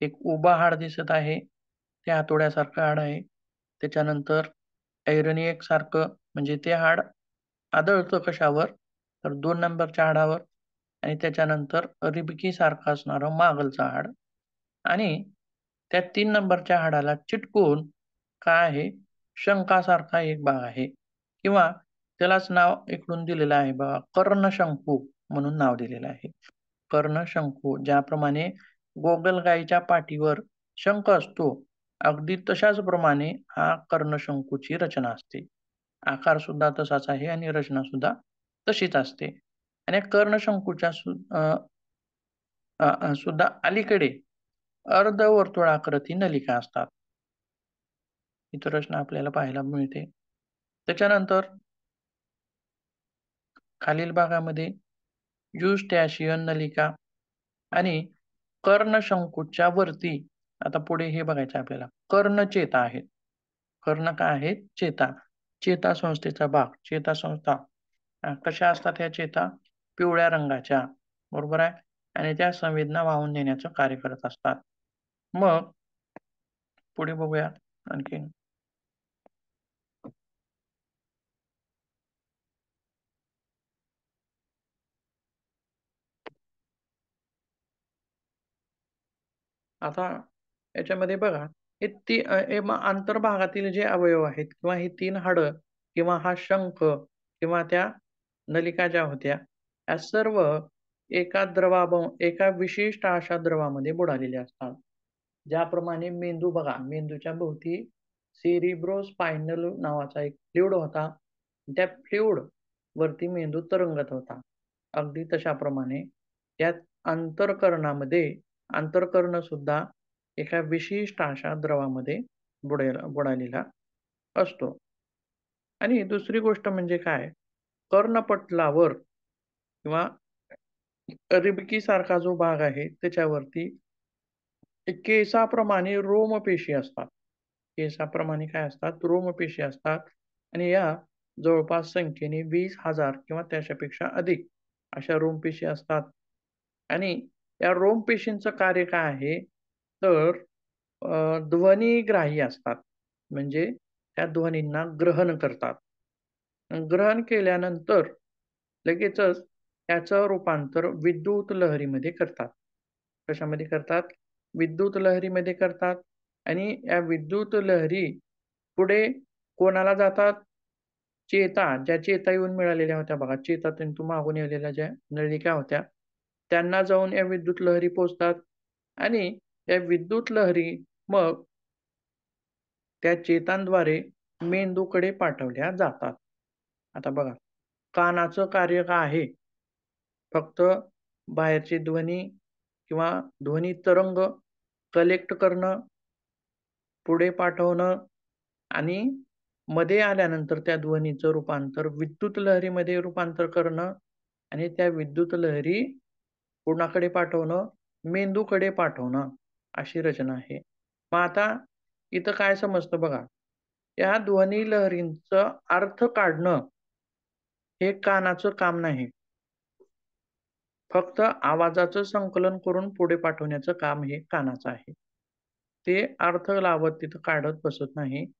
एक उभा हाड दिसत आहे. ते हातोड्यासारखं हाड आहे. त्याच्यानंतर ऐरणी एकसारखं म्हणजे ते हाड आदळतं कशावर? तर 2 नंबरच्या हाडावर आणि त्याच्यानंतर रिबकीसारखं असणारं मागलचं हाड आणि त्या 3 नंबरच्या हाडाला चिटकून काय आहे? शंखासारखा एक भाग आहे किंवा त्यालाच नाव इकडून दिलेलं आहे बघा, कर्णशंकू म्हणून नाव दिलेलं आहे. कर्णशंकू ज्याप्रमाणे गोगलगाईच्या पाठीवर शंख असतो, अगदी तशाच प्रमाणे हा कर्णशंकूची रचना असते. आकार सुद्धा तसाच आहे आणि रचना सुद्धा तशीच असते. आणि कर्णशंकूच्या सुद्धा अलीकडे अर्धवर्तुळाकृती नलिका असतात. इतर रचना आपल्याला पाहायला मिळते. त्याच्यानंतर खालील भागामध्ये युस्टॅशियन नलिका आणि कर्णशंकूच्या वरती आता पुढे हे बघायचं आहे आपल्याला. कर्णचेता आहेत. कर्ण काय आहेत? चेता. चेतासंस्थेचा भाग. चेतासंस्था कशा असतात ह्या चेता? पिवळ्या रंगाच्या. बरोबर आहे? आणि त्या संवेदना वाहून नेण्याचं कार्य करत असतात. मग पुढे बघूया आणखीन. आता याच्यामध्ये बघा, हे अंतर्भागातील जे अवयव आहेत किंवा ही 3 हाडं किंवा हा शंख किंवा त्या नलिका ज्या होत्या, या सर्व एका विशिष्ट अशा द्रवामध्ये बुडालेल्या असतात. ज्याप्रमाणे मेंदू बघा, मेंदूच्या भोवती सेरिब्रोस्पायनल नावाचा एक फ्लुइड होता. त्या फ्लुइड वरती मेंदू तरंगत होता. अगदी तशाप्रमाणे त्यात अंतःकरणामध्ये अंतःकरण सुद्धा एका विशिष्ट अशा द्रवामध्ये बुडालेला असतो. आणि दुसरी गोष्ट म्हणजे काय? कर्णपटलावर किंवा रिबकीसारखा जो भाग आहे त्याच्यावरती केसाप्रमाणे रोमपेशी असतात. केसाप्रमाणे काय असतात? रोमपेशी असतात. आणि या जवळपास संख्येने 20,000 किंवा त्याच्यापेक्षा अधिक अशा रोमपेशी असतात. आणि या रोमपेशींचं कार्य काय आहे? तर ध्वनिग्राही असतात. म्हणजे त्या ध्वनींना ग्रहण करतात. ग्रहण केल्यानंतर लगेचच त्याचं रूपांतर विद्युत लहरीमध्ये करतात. कशामध्ये करतात? विद्युत लहरीमध्ये करतात. आणि या विद्युत लहरी पुढे कोणाला जातात? ज्या चेता येऊन मिळालेल्या होत्या बघा, चेता तंतू मागून आलेल्या ज्या नळिका होत्या, त्यांना जाऊन या विद्युत लहरी पोहोचतात. आणि या विद्युत लहरी मग त्या चेतांद्वारे मेंदूकडे पाठवल्या जातात. आता बघा, कानाचं कार्य काय आहे? फक्त बाहेरचे ध्वनी किंवा ध्वनी तरंग कलेक्ट करणं, पुढे पाठवणं आणि मध्ये आल्यानंतर त्या ध्वनीचं रूपांतर विद्युत लहरीमध्ये रूपांतर करणं आणि त्या विद्युत लहरी कोणाकडे पाठवणं? मेंदूकडे पाठवणं, अशी रचना आहे. मग आता इथं काय समजतं बघा, या ध्वनी लहरींचा अर्थ काढणं हे कानाचं काम नाही. फक्त आवाजाचं संकलन करून पुढे पाठवण्याचं काम हे कानाचं आहे. ते अर्थ लावत तिथं काढत बसत नाही.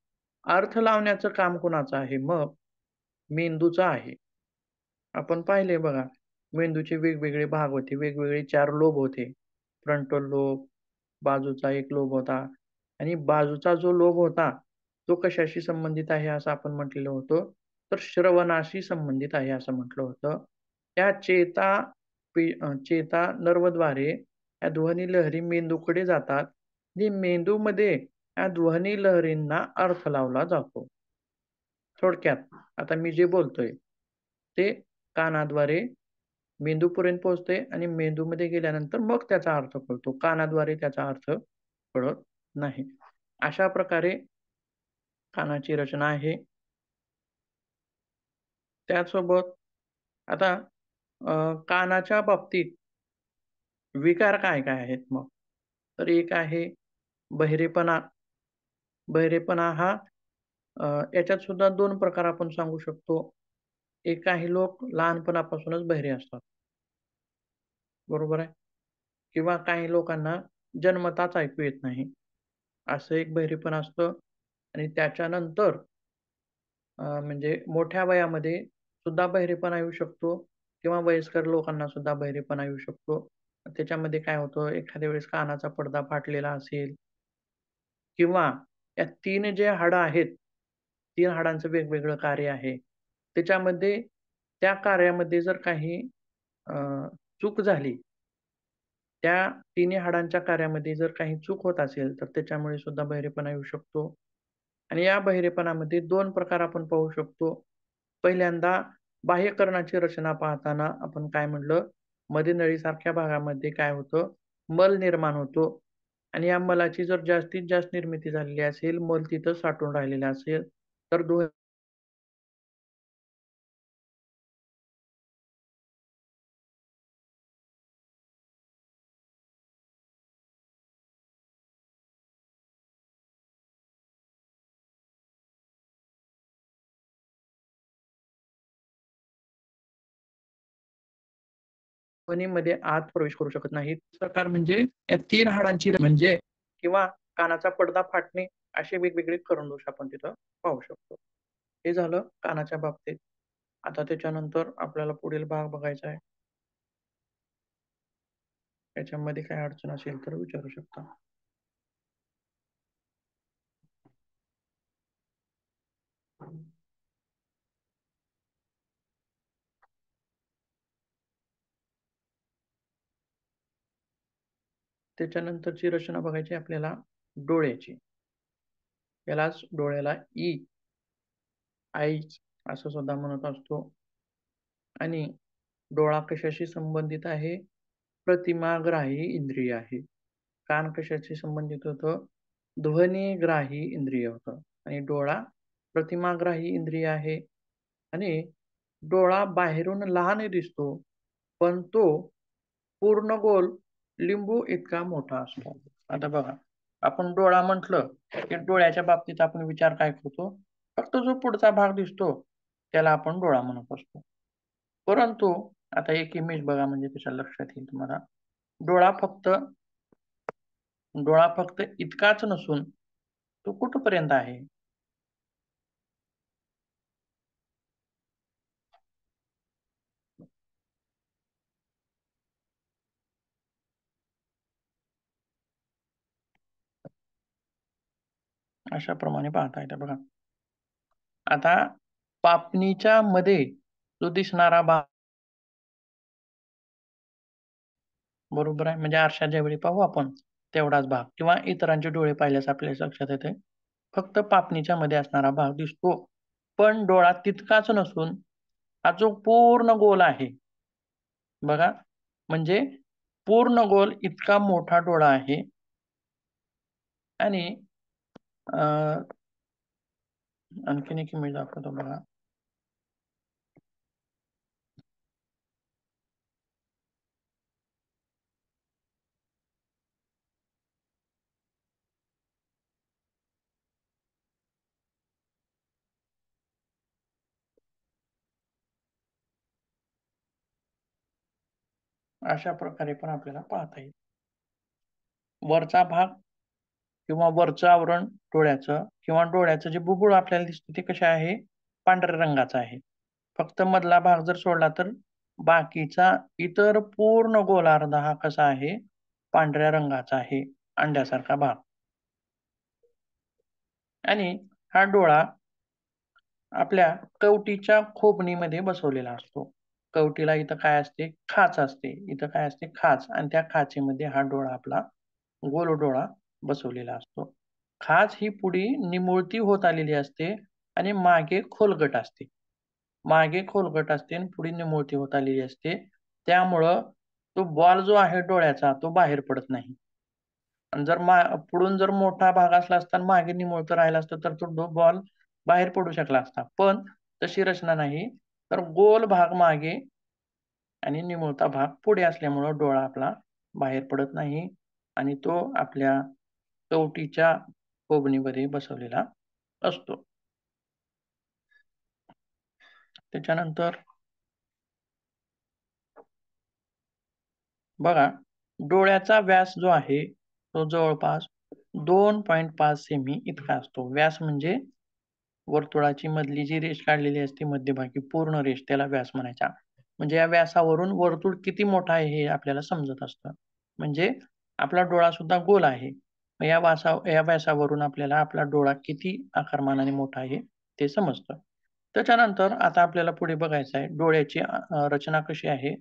अर्थ लावण्याचं काम कुणाचं आहे मग? मेंदूचं आहे. आपण पाहिले बघा, मेंदूचे वेगवेगळे भाग होते, वेगवेगळे 4 लोब होते. फ्रंटल लोब, बाजूचा एक लोब होता आणि बाजूचा जो लोब होता, तो कशाशी संबंधित आहे असं आपण म्हटलेलं होतं? तर श्रवणाशी संबंधित आहे असं म्हटलं होतं. त्या चेता नर्वद्वारे या ध्वनी लहरी मेंदूकडे जातात आणि मेंदूमध्ये या ध्वनी लहरींना अर्थ लावला जातो. थोडक्यात आता मी जे बोलतोय, ते कानाद्वारे मेंदूपर्यंत पोहोचते आणि मेंदूमध्ये गेल्यानंतर मग त्याचा अर्थ कळतो. कानाद्वारे त्याचा अर्थ कळत नाही. अशा प्रकारे कानाची रचना आहे. त्याचसोबत आता कानाच्या बाबतीत विकार काय-काय आहेत मग? तर एक आहे बहिरेपणा. बहिरेपणा हा याच्यात सुद्धा 2 प्रकार आपण सांगू शकतो. एक काही लोक लहानपणापासूनच बहिरे असतात. बरोबर आहे. किंवा काही लोकांना जन्मताच ऐकू येत नाही. असं एक बहिरेपण असतं. आणि त्याच्यानंतर म्हणजे मोठ्या वयामध्ये सुद्धा बहिरेपणा येऊ शकतो किंवा वयस्कर लोकांना सुद्धा बहिरेपणा येऊ शकतो. त्याच्यामध्ये काय होतं, एखाद्या वेळेस कानाचा पडदा फाटलेला असेल किंवा या 3 जे हाडं आहेत, 3 हाडांचं वेगवेगळं कार्य आहे. त्याच्यामध्ये त्या कार्यामध्ये जर काही अ, चूक झाली, त्या तिन्ही हाडांच्या कार्यामध्ये जर काही चूक होत असेल, तर त्याच्यामुळे सुद्धा बहिरेपणा येऊ शकतो. आणि या बहिरेपणामध्ये 2 प्रकार आपण पाहू शकतो. पहिल्यांदा बाह्यकर्णाची रचना पाहताना आपण काय म्हटलं, मध्ये नळीसारख्या भागामध्ये काय होतं, मल निर्माण होतो आणि या मलाची जर जास्तीत जास्त निर्मिती झालेली असेल, मल तिथं साठून राहिलेला असेल, तर ध्वनीमध्ये आत प्रवेश करू शकत नाहीत. प्रकार म्हणजे या 3 हाडांची म्हणजे किंवा कानाचा पडदा फाटणे असे वेगवेगळे कर्ण-दोष आपण तिथं पाहू शकतो. हे झालं कानाच्या बाबतीत. आता त्याच्यानंतर आपल्याला पुढील भाग बघायचा आहे. त्याच्यामध्ये काही अडचण असेल तर विचारू शकता. त्याच्यानंतरची रचना बघायची आपल्याला डोळ्याची. यालाच डोळ्याला आईज असं सुद्धा म्हणत असतो. आणि डोळा कशाशी संबंधित आहे? प्रतिमाग्राही इंद्रिय आहे. कान कशाशी संबंधित होतं? ध्वनिग्राही इंद्रिय होतं. आणि डोळा प्रतिमाग्राही इंद्रिय आहे. आणि डोळा बाहेरून लहान दिसतो, पण तो पूर्ण गोल लिंबू इतका मोठा असतो. आता बघा, आपण डोळा म्हटलं की डोळ्याच्या बाबतीत आपण विचार काय करतो? फक्त जो पुढचा भाग दिसतो त्याला आपण डोळा म्हणत असतो. परंतु आता एक इमेज बघा, म्हणजे त्याच्या लक्षात येईल तुम्हाला. डोळा फक्त डोळा फक्त इतकाच नसून तो कुठपर्यंत आहे? अशा प्रमाणे पाहता येतं बघा. आता पापणीच्या मध्ये जो दिसणारा भाग, बरोबर आहे. म्हणजे आरशात ज्यावेळी पाहू आपण तेवढाच भाग, किंवा इतरांचे डोळे पाहिल्यास आपल्या लक्षात येते फक्त पापणीच्या मध्ये असणारा भाग दिसतो. पण डोळा तितकाच नसून हा जो पूर्ण गोल आहे बघा, म्हणजे पूर्ण गोल इतका मोठा डोळा आहे. आणि अ, आणखीन एक इमेज दाखवतो बघा. अशा प्रकारे पण आपल्याला पाहता येईल. वरचा भाग किंवा वरचं आवरण डोळ्याचं किंवा डोळ्याचं जे बुबुळ आपल्याला दिसतं ते कशा आहे? पांढऱ्या रंगाचा आहे. फक्त मधला भाग जर सोडला तर बाकीचा इतर पूर्ण गोलार्ध हा कसा आहे? पांढऱ्या रंगाचा आहे, अंड्यासारखा भाग. आणि हा डोळा आपल्या कवटीच्या खोबणीमध्ये बसवलेला असतो. कवटीला इथं काय असते? खाच असते. इथं काय असते? खाच. आणि त्या खाचेमध्ये हा डोळा आपला गोल डोळा बसवलेला असतो. खाच ही पुढे निमुळती होत आलेली असते आणि मागे खोलगट असते. मागे खोलगट असते आणि पुढे निमुळती होत आलेली असते. त्यामुळं तो बॉल जो आहे डोळ्याचा तो बाहेर पडत नाही. आणि जर पुढून जर मोठा भाग असला असता आणि मागे निमुळतं राहिलं असतं तर तो बॉल बाहेर पडू शकला असता. पण तशी रचना नाही. तर गोल भाग मागे आणि निमुळता भाग पुढे असल्यामुळं डोळा आपला बाहेर पडत नाही आणि तो आपल्या कवटीच्या खोबणीमध्ये बसवलेला असतो. त्याच्यानंतर बघा, डोळ्याचा व्यास जो आहे तो जवळपास 2.5 सेमी इतका असतो. व्यास म्हणजे वर्तुळाची मधली जी रेष काढलेली असते मध्यभागी पूर्ण रेष, त्याला व्यास म्हणायचा. म्हणजे या व्यासावरून वर्तुळ किती मोठा आहे हे आपल्याला समजत असतं. म्हणजे आपला डोळा सुद्धा गोल आहे. मग या व्यासावरून आपल्याला आपला डोळा किती आकारमानाने मोठा आहे ते समजतं. त्याच्यानंतर आता आपल्याला पुढे बघायचं आहे डोळ्याची रचना कशी आहे.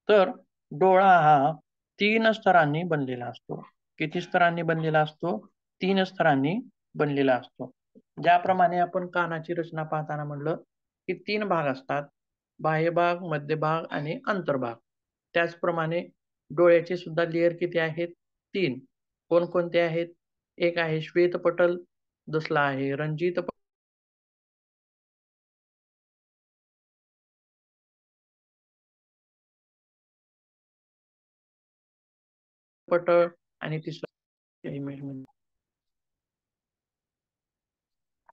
तर डोळा हा 3 स्तरांनी बनलेला असतो. किती स्तरांनी बनलेला असतो? 3 स्तरांनी बनलेला असतो. ज्याप्रमाणे आपण कानाची रचना पाहताना म्हटलं, की 3 भाग असतात. बाह्य भाग, मध्य भाग आणि अंतर्भाग. त्याचप्रमाणे डोळ्याचे सुद्धा लेयर किती आहेत? 3. कोणकोणते आहेत? एक आहे श्वेतपटल, दुसरा आहे रंजित पटल आणि तिसरा इमेजमध्ये.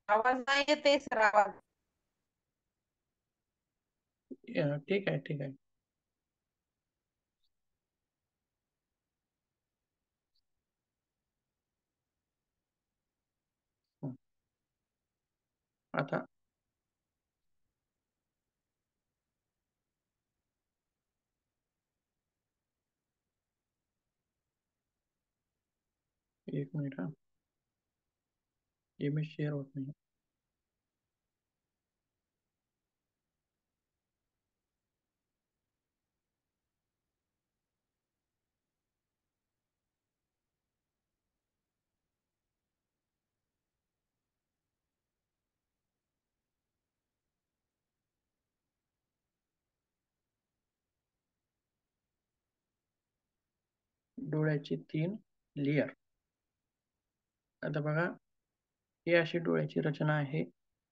आवाज नाही येते सर, आवाज. ठीक आहे, ठीक आहे. हं. आता 1 मिनिट हां. इमेज शेअर होत नाही. डोळ्याची 3 लेयर. आता बघा, ही अशी डोळ्याची रचना आहे.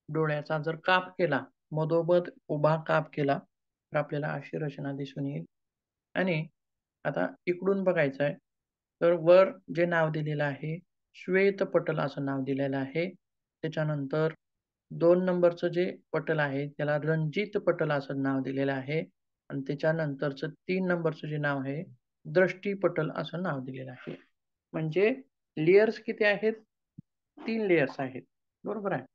डोळ्याचा जर काप केला, मधोमध उभा काप केला, तर आपल्याला अशी रचना दिसून येईल. आणि आता इकडून बघायचं आहे, तर वर जे नाव दिलेलं आहे श्वेतपटल असं नाव दिलेलं आहे. त्याच्यानंतर 2 नंबरचं जे पटल आहे त्याला रणजित पटल असं नाव दिलेलं आहे आणि त्याच्यानंतरचं 3 नंबरचं जे नाव आहे दृष्टीपटल असं नाव दिलेलं आहे. म्हणजे लेयर्स किती आहेत? 3 लेयर्स आहेत. बरोबर आहे.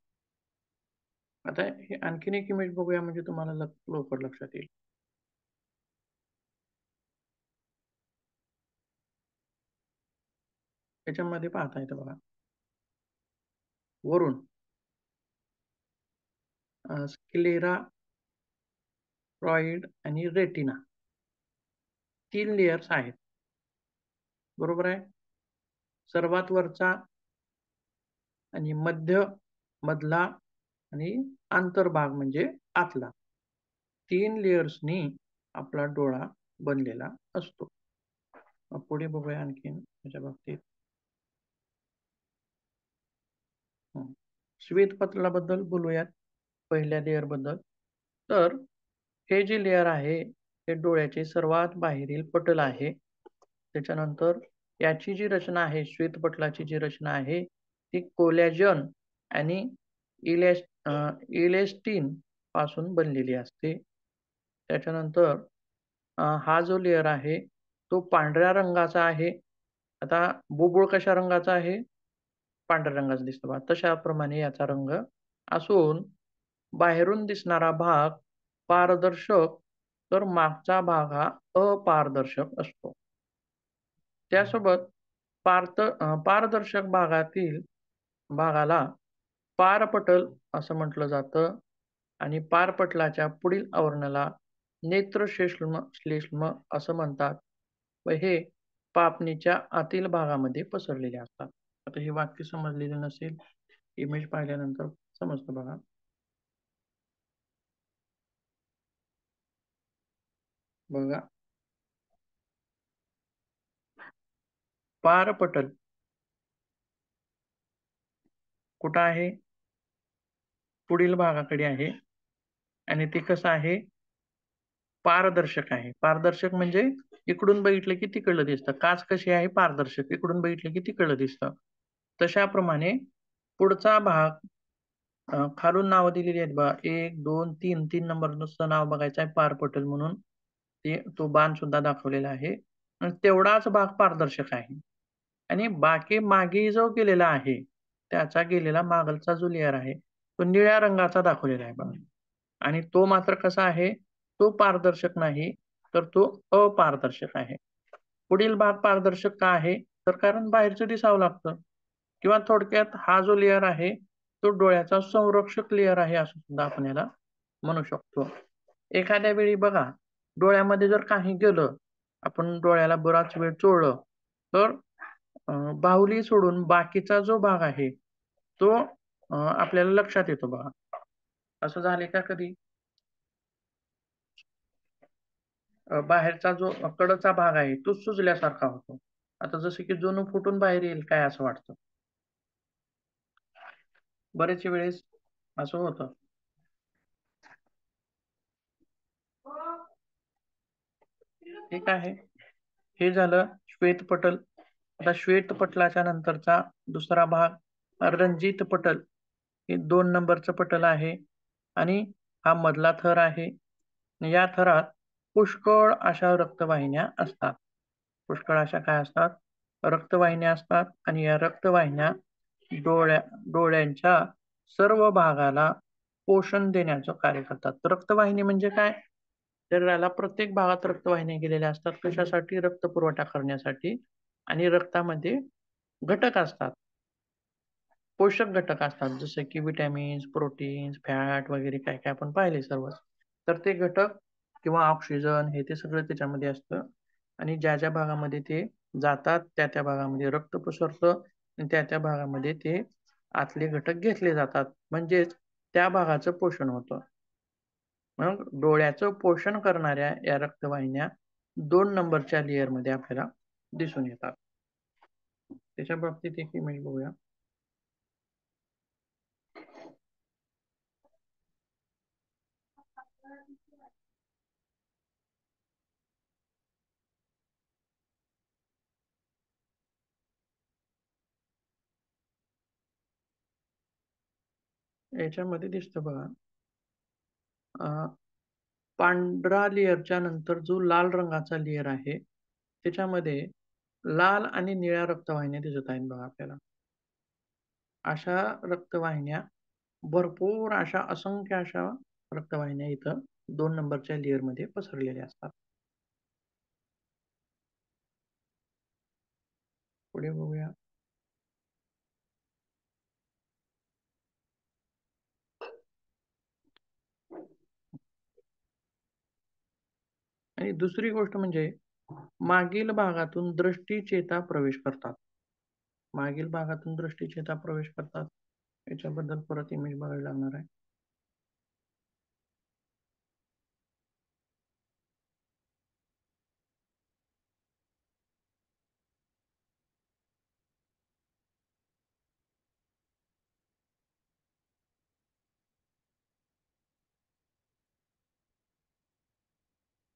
आता हे आणखीन एक इमेज बघूया म्हणजे तुम्हाला लवकर लक्षात येईल. त्याच्यामध्ये पाहता येतं बघा. वरून स्क्लेरा, फ्रॉइड आणि रेटिना 3 लेयर्स आहेत. बरोबर आहे. सर्वात वरचा आणि मधला आणि आंतरभाग म्हणजे आतला 3 लेयर्सनी आपला डोळा बनलेला असतो. पुढे बघूया आणखीन त्याच्या बाबतीत. श्वेतपटलाबद्दल बोलूयात पहिल्या लेयर बद्दल. तर हे जे लेयर आहे हे डोळ्याचे सर्वात बाहेरील पटल आहे. त्याच्यानंतर याची जी रचना आहे श्वेतपटलाची जी रचना आहे ती कोलॅजन आणि इलेस्टिन पासून बनलेली असते. त्याच्यानंतर हा जो लेयर आहे तो पांढऱ्या रंगाचा आहे. आता बुबुळ कशा रंगाचा आहे? पांढऱ्या रंगाचा दिसतो बघा. तशाप्रमाणे याचा रंग असून बाहेरून दिसणारा भाग पारदर्शक तर मागचा भाग हा अपारदर्शक असतो. त्यासोबत पारदर्शक भागाला पारपटल असं म्हटलं जातं आणि पारपटलाच्या पुढील आवरणाला नेत्रश्लेष्म असं म्हणतात व हे पापणीच्या आतील भागामध्ये पसरलेले असतात. आता हे वाक्य समजलेलं नसेल, इमेज पाहिल्यानंतर समजतं बघा. बघा पारपटल कुठं आहे? पुढील भागाकडे आहे आणि ते कसं आहे? पारदर्शक आहे. पारदर्शक म्हणजे इकडून बघितलं की तिकडलं दिसतं. काच कशी आहे? पारदर्शक. इकडून बघितलं की तिकडलं दिसतं. तशाप्रमाणे पुढचा भाग खालून नावं दिलेली आहेत बघा. 1, 2, 3. 3 नंबर नुसतं नाव बघायचं आहे पारपटल म्हणून. तो बाण सुद्धा दाखवलेला आहे. आणि तेवढाच भाग पारदर्शक आहे. आणि बाकी मागे जो गेलेला आहे, त्याचा गेलेला मागलचा जो लेयर आहे, तो निळ्या रंगाचा दाखवलेला आहे बघा. आणि तो मात्र कसा आहे? तो पारदर्शक नाही, तर तो अपारदर्शक आहे. पुढील भाग पारदर्शक का आहे? तर कारण बाहेरचं दिसावं लागतं किंवा थोडक्यात हा जो लेयर आहे, तो डोळ्याचा संरक्षक लेयर आहे असं सुद्धा आपण याला म्हणू शकतो. एखाद्या वेळी बघा, डोळ्यामध्ये जर काही गेलं, आपण डोळ्याला बराच वेळ चोळलं, तर बाहुली सोडून बाकीचा जो भाग आहे, तो आपल्याला लक्षात येतो बघा. असं झालंय का कधी? बाहेरचा जो कडचा भाग आहे, तो सुजल्यासारखा होतो. आता जसं की जणू फुटून बाहेर येईल काय असं वाटतं. बरेच वेळेस असं होतं. ठीक आहे. हे झालं श्वेतपटल. आता श्वेतपटलाच्या नंतरचा दुसरा भाग रणजित पटल. हे 2 नंबरचं पटल आहे आणि हा मधला थर आहे. या थरात पुष्कळ अशा रक्तवाहिन्या असतात. पुष्कळ अशा काय असतात? रक्तवाहिन्या असतात आणि या रक्तवाहिन्या डोळ्या डोळ्यांच्या सर्व भागाला पोषण देण्याचं कार्य करतात. रक्तवाहिनी म्हणजे काय? शरीराला प्रत्येक भागात रक्तवाहिन्या गेलेल्या असतात. कशासाठी? रक्त पुरवठा करण्यासाठी आणि रक्तामध्ये घटक असतात. पोषक घटक असतात जसे की विटॅमिन्स, प्रोटीन्स, फॅट वगैरे काय-काय आपण पाहिले सर्वच. तर ते घटक किंवा ऑक्सिजन हे ते सगळं त्याच्यामध्ये असतं आणि ज्या-ज्या भागामध्ये ते जातात त्या-त्या भागामध्ये रक्त पसरतं आणि त्या-त्या भागामध्ये ते आतले घटक घेतले जातात. म्हणजेच त्या भागाचं पोषण होतं. मग डोळ्याचं पोषण करणाऱ्या या रक्तवाहिन्या 2 नंबरच्या लेयरमध्ये आपल्याला दिसून येतात. त्याच्या बाबतीत एक इमेज बघूया. याच्यामध्ये दिसतं बघा, पांढरा लेयरच्या नंतर जो लाल रंगाचा लेयर आहे, त्याच्यामध्ये लाल आणि निळ्या रक्तवाहिन्या दिसत आहेत बघा आपल्याला. अशा रक्तवाहिन्या भरपूर अशा असंख्य अशा रक्तवाहिन्या इथं 2 नंबरच्या लेयरमध्ये पसरलेल्या असतात. पुढे बघूया. आणि दुसरी गोष्ट म्हणजे मागील भागातून दृष्टिचेता प्रवेश करतात. मागील भागातून दृष्टिचेता प्रवेश करतात. याच्याबद्दल परत इमेज बघावी लागणार आहे.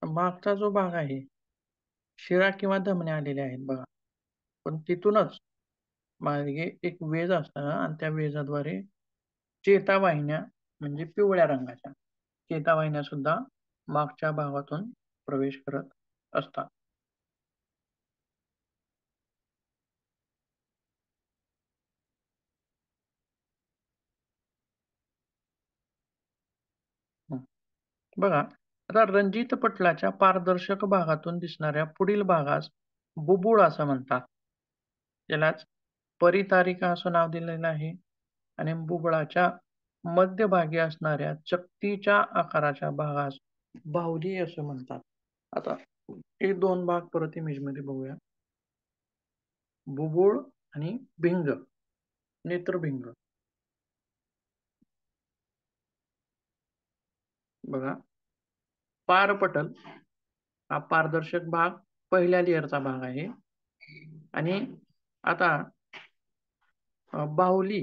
मागचा जो भाग आहे, शिरा किंवा धमन्या आलेल्या आहेत बघा. पण तिथूनच मागे एक वेज असतं आणि त्या वेजाद्वारे चेतावाहिन्या म्हणजे पिवळ्या रंगाच्या चेतावाहिन्या सुद्धा मागच्या भागातून प्रवेश करत असतात. हं. बघा, आता रंजित पटलाच्या पारदर्शक भागातून दिसणाऱ्या पुढील भागास बुबुळ असं म्हणतात. यालाच परितारिका असं नाव दिलेलं आहे. आणि बुबुळाच्या मध्यभागी असणाऱ्या चकतीच्या आकाराच्या भागास बाहुली असं म्हणतात. आता हे 2 भाग परत इमेजमध्ये बघूया. बुबुळ आणि भिंग, नेत्रभिंग. बघा, पारपटल हा पारदर्शक भाग पहिल्या लेयरचा भाग आहे. आणि आता बाहुली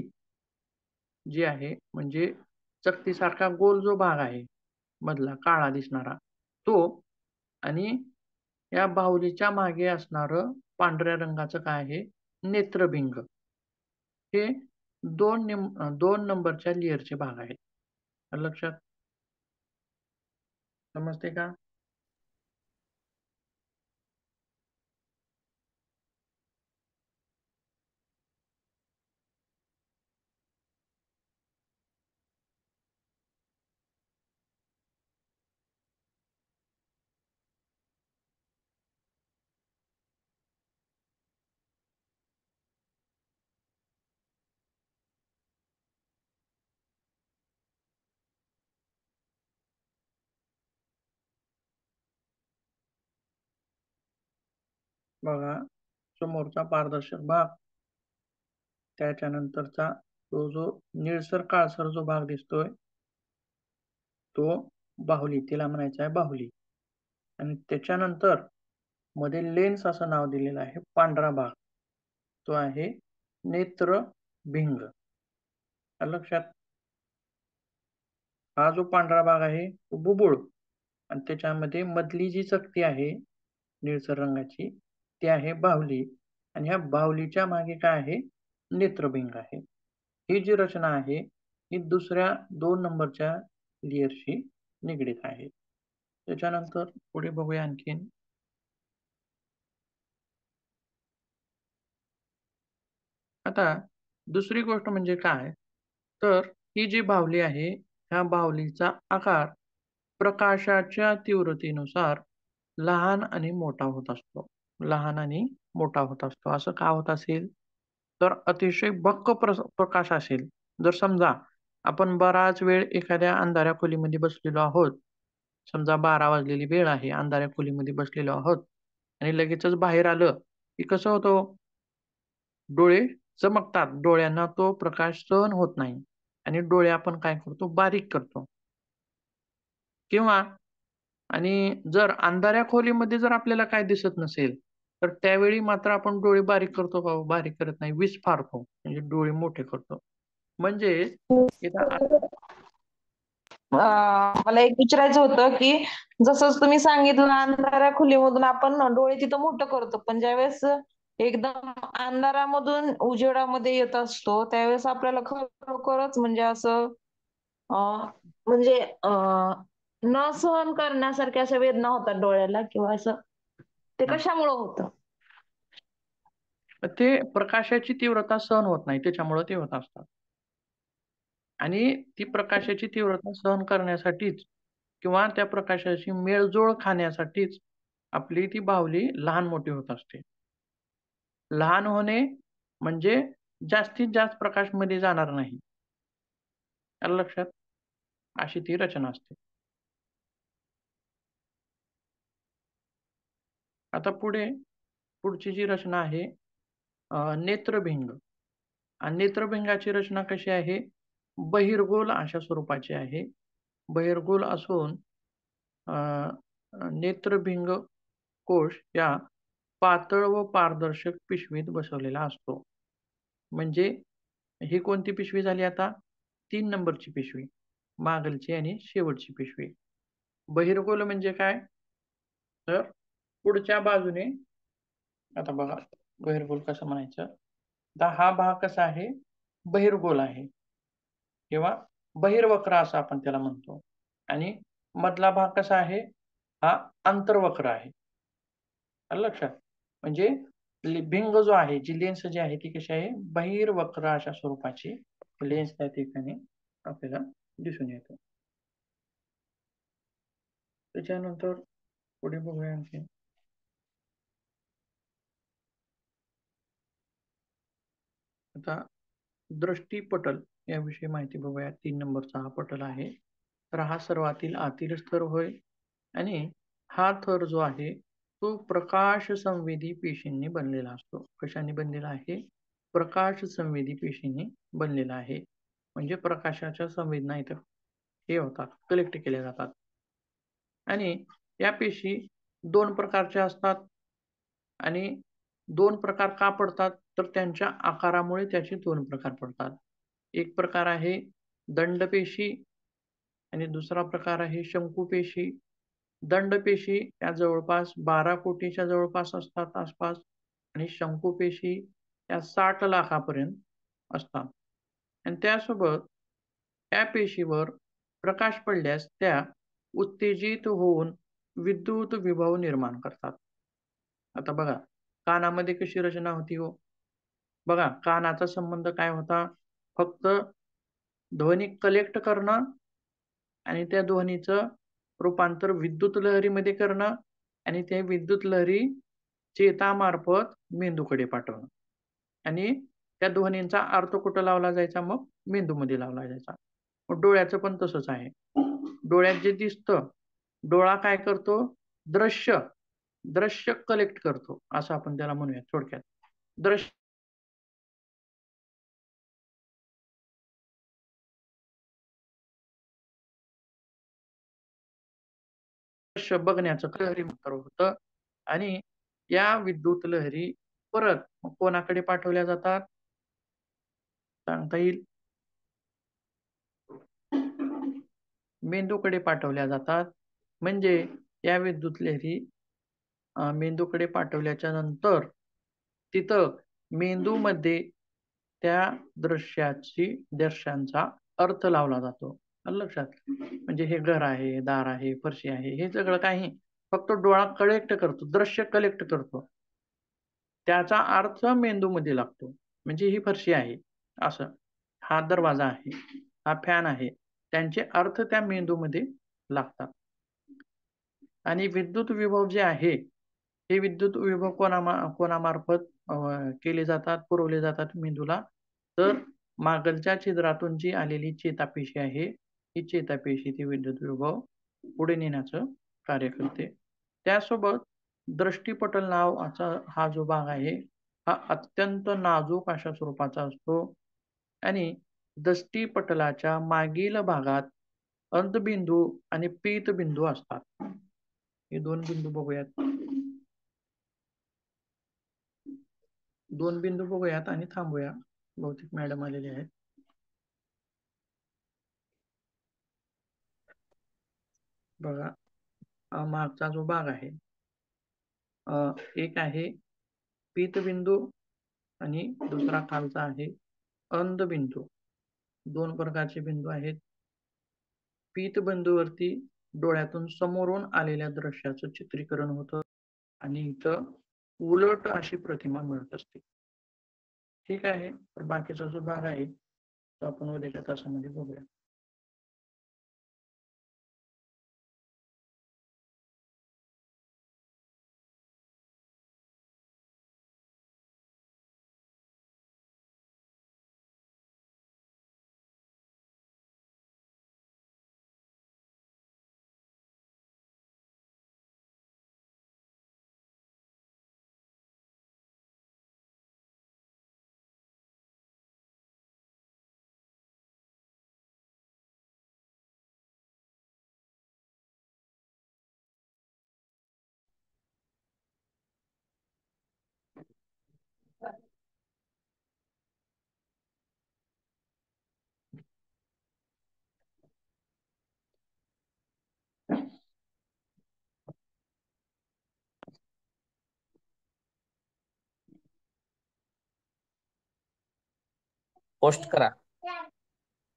जी आहे म्हणजे चकतीसारखा गोल जो भाग आहे मधला काळा दिसणारा तो, आणि या बाहुलीच्या मागे असणारं पांढऱ्या रंगाचं काय आहे, नेत्रभिंग. हे 2 नंबरच्या लेयरचे भाग आहेत. लक्षात समजते का? बघा, समोरचा पारदर्शक भाग, त्याच्यानंतरचा तो जो निळसर काळसर जो भाग दिसतोय तो बाहुली, तिला म्हणायचं आहे बाहुली. आणि त्याच्यानंतर मध्ये लेन्स असं नाव दिलेलं आहे पांढरा भाग, तो आहे नेत्रभिंग. लक्षात, हा जो पांढरा भाग आहे तो बुबुळ आणि त्याच्यामध्ये मधली जी चकती आहे निळसर रंगाची ती आहे बाहुली. आणि ह्या बाहुलीच्या मागे काय आहे, नेत्रभिंग आहे. ही जी रचना आहे ही दुसऱ्या 2 नंबरच्या लेयरशी निगडीत आहे. त्याच्यानंतर पुढे बघूया आणखीन. आता दुसरी गोष्ट म्हणजे काय, तर ही जी बाहुली आहे ह्या बाहुलीचा आकार प्रकाशाच्या तीव्रतेनुसार लहान आणि मोठा होत असतो. लहान आणि मोठा होत असतो. असं का होत असेल, तर अतिशय बक्क प्रकाश असेल. जर समजा आपण बराच वेळ एखाद्या अंधाऱ्या खोलीमध्ये बसलेलो आहोत, समजा 12 वाजलेली वेळ आहे, अंधाऱ्या खोलीमध्ये बसलेलो आहोत आणि लगेचच बाहेर आलं, की कसं होतं, डोळे चमकतात. डोळ्यांना तो प्रकाश सहन होत नाही आणि डोळे आपण काय करतो, बारीक करतो. किंवा आणि जर अंधाऱ्या खोलीमध्ये जर आपल्याला काय दिसत नसेल, तर त्यावेळी मात्र आपण डोळे बारीक करतो का हो? बारीक करत नाही, विस्फारतो. म्हणजे डोळे मोठे करतो. म्हणजे इथं मला एक विचारायचं होतं की जसं तुम्ही सांगितलं अंधाऱ्या खोलीमधून आपण डोळे तिथं मोठं करतो, पण ज्यावेळेस एकदम अंधारामधून उजेडामध्ये येत असतो त्यावेळेस आपल्याला खरोखरच म्हणजे असं म्हणजे न सहन करण्यासारख्या अशा वेदना होतात डोळ्याला किंवा असं ते हं. कशामुळं होतं? ते प्रकाशाची तीव्रता सहन होत नाही त्याच्यामुळे ते होत असतात. आणि ती प्रकाशाची तीव्रता सहन करण्यासाठीच किंवा त्या प्रकाशाची मेळजोळ खाण्यासाठीच आपली ती बाहुली लहान-मोठी होत असते. लहान होणे म्हणजे जास्तीत जास्त प्रकाश मध्ये जाणार नाही. आलं लक्षात? अशी ती रचना असते. आता पुढची जी रचना आहे नेत्रभिंग. आणि नेत्रभिंगाची रचना कशी आहे? बहिर्गोल अशा स्वरूपाची आहे. बहिर्गोल असून अ, नेत्रभिंग कोश या पातळ व पारदर्शक पिशवीत बसवलेला असतो. म्हणजे ही कोणती पिशवी झाली आता? 3 नंबरची पिशवी. मागलची आणि शेवटची पिशवी. बहिर्गोल म्हणजे काय? तर पुढच्या बाजूने आता बघा बहिर्गोल कसं म्हणायचं? आता हा भाग कसा आहे? बहिर्गोल आहे किंवा बहिर्वक्र असं आपण त्याला म्हणतो. आणि मधला भाग कसा आहे? हा अंतर्वक्र आहे. आलं लक्षात? म्हणजे भिंग जो आहे, जी लेन्स जी आहे ती कशी आहे? बहिर्वक्र अशा स्वरूपाची लेन्स त्या ठिकाणी आपल्याला दिसून येते. त्याच्यानंतर पुढे बघूया आणखी. आता दृष्टिपटल याविषयी माहिती बघूया. 3 नंबरचा हा पटल आहे. तर हा सर्वातील आतील थर होय आणि हा थर जो आहे तो प्रकाश संवेदी पेशींनी बनलेला असतो. कशाने बनलेला आहे? प्रकाश संवेदी पेशींनी बनलेला आहे. म्हणजे प्रकाशाच्या संवेदना इथं हे होतात, कलेक्ट केल्या जातात. आणि या पेशी 2 प्रकारच्या असतात आणि 2 प्रकार का पडतात? तर त्यांच्या आकारामुळे त्याचे 2 प्रकार पडतात. एक प्रकार आहे दंडपेशी आणि दुसरा प्रकार आहे शंकुपेशी. दंडपेशी या जवळपास 12 कोटीच्या जवळपास असतात आसपास आणि शंकुपेशी या 60 लाखापर्यंत असतात. आणि त्यासोबत त्या पेशीवर प्रकाश पडल्यास त्या उत्तेजित होऊन विद्युत विभव निर्माण करतात. आता बघा, कानामध्ये कशी रचना होती हो? बघा, कानाचा संबंध काय होता? फक्त ध्वनी कलेक्ट करणं आणि त्या ध्वनीचं रूपांतर विद्युत लहरीमध्ये करणं आणि त्या विद्युत लहरी चेतामार्फत मेंदूकडे पाठवणं आणि त्या ध्वनींचा अर्थ कुठं लावला जायचा? मग मेंदूमध्ये लावला जायचा. मग डोळ्याचं पण तसंच आहे. डोळ्यात जे दिसतं, डोळा काय करतो? दृश्य दृश्य कलेक्ट करतो, असं आपण त्याला म्हणूया थोडक्यात. दृश्य बघण्याचं लहरी होतं आणि या विद्युत लहरी परत मग कोणाकडे पाठवल्या जातात? सांगता येईल? मेंदूकडे पाठवल्या जातात. म्हणजे या विद्युत लहरी मेंदूकडे पाठवल्याच्या नंतर तिथं मेंदूमध्ये त्या दृश्यांचा अर्थ लावला जातो. आलं लक्षात? म्हणजे हे घर आहे, दार आहे, फरशी आहे, हे सगळं काही फक्त डोळा कलेक्ट करतो, दृश्य कलेक्ट करतो. त्याचा अर्थ मेंदूमध्ये लागतो. म्हणजे ही फरशी आहे असं. हा दरवाजा आहे, हा फॅन आहे. त्यांचे अर्थ त्या मेंदूमध्ये लागतात. आणि विद्युत विभव जे आहे, हे विद्युत विभव कोणामार्फत केले जातात, पुरवले जातात मेंदूला? तर मागलच्या छिद्रातून जी आलेली चेतापेशी आहे, ही चेतापेशी ती विद्युत विभव पुढे नेण्याचं कार्य करते. त्यासोबत दृष्टिपटल नावाचा हा जो भाग आहे, हा अत्यंत नाजूक अशा स्वरूपाचा असतो आणि दृष्टिपटलाच्या मागील भागात अंतबिंदू आणि पीतबिंदू असतात. हे 2 बिंदू बघूयात. 2 बिंदू बघूयात आणि थांबूया. बहुतेक मॅडम आलेले आहेत. बघा, मागचा जो भाग आहे, एक आहे पीतबिंदू आणि दुसरा खालचा आहे अंधबिंदू. 2 प्रकारचे बिंदू आहेत. पीतबिंदूवरती डोळ्यातून समोरून आलेल्या दृश्याचं चित्रीकरण होतं आणि इथं उलट अशी प्रतिमा मिळत असते. ठीक आहे, तर बाकीचा जो भाग आहे तो आपण उद्याच्या तासामध्ये बघूया. पोस्ट करा.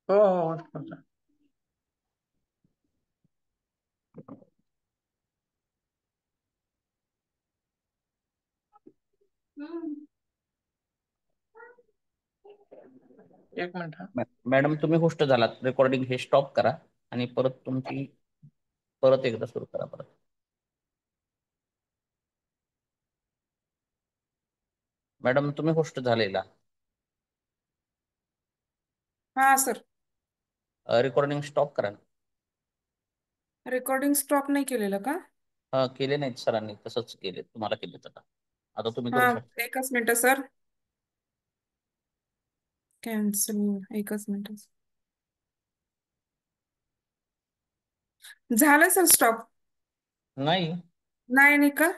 हो हो हो. एक मिनिट हा. मॅडम तुम्ही होस्ट झालात, रेकॉर्डिंग हे स्टॉप करा आणि परत तुमची परत एकदा सुरू करा परत. मॅडम तुम्ही होस्ट झालेला. हा सर. रेकॉर्डिंग स्टॉप करा. रेकॉर्डिंग स्टॉप नाही केलेलं का? केले नाहीत सरांनी, तसंच केले, तुम्हाला केले आता. आता तुम्ही हा करू शकता. एकच मिनिट सर. कॅन्सल. एकच मिनिट. झालं सर स्टॉप. नाही नाही नाही का?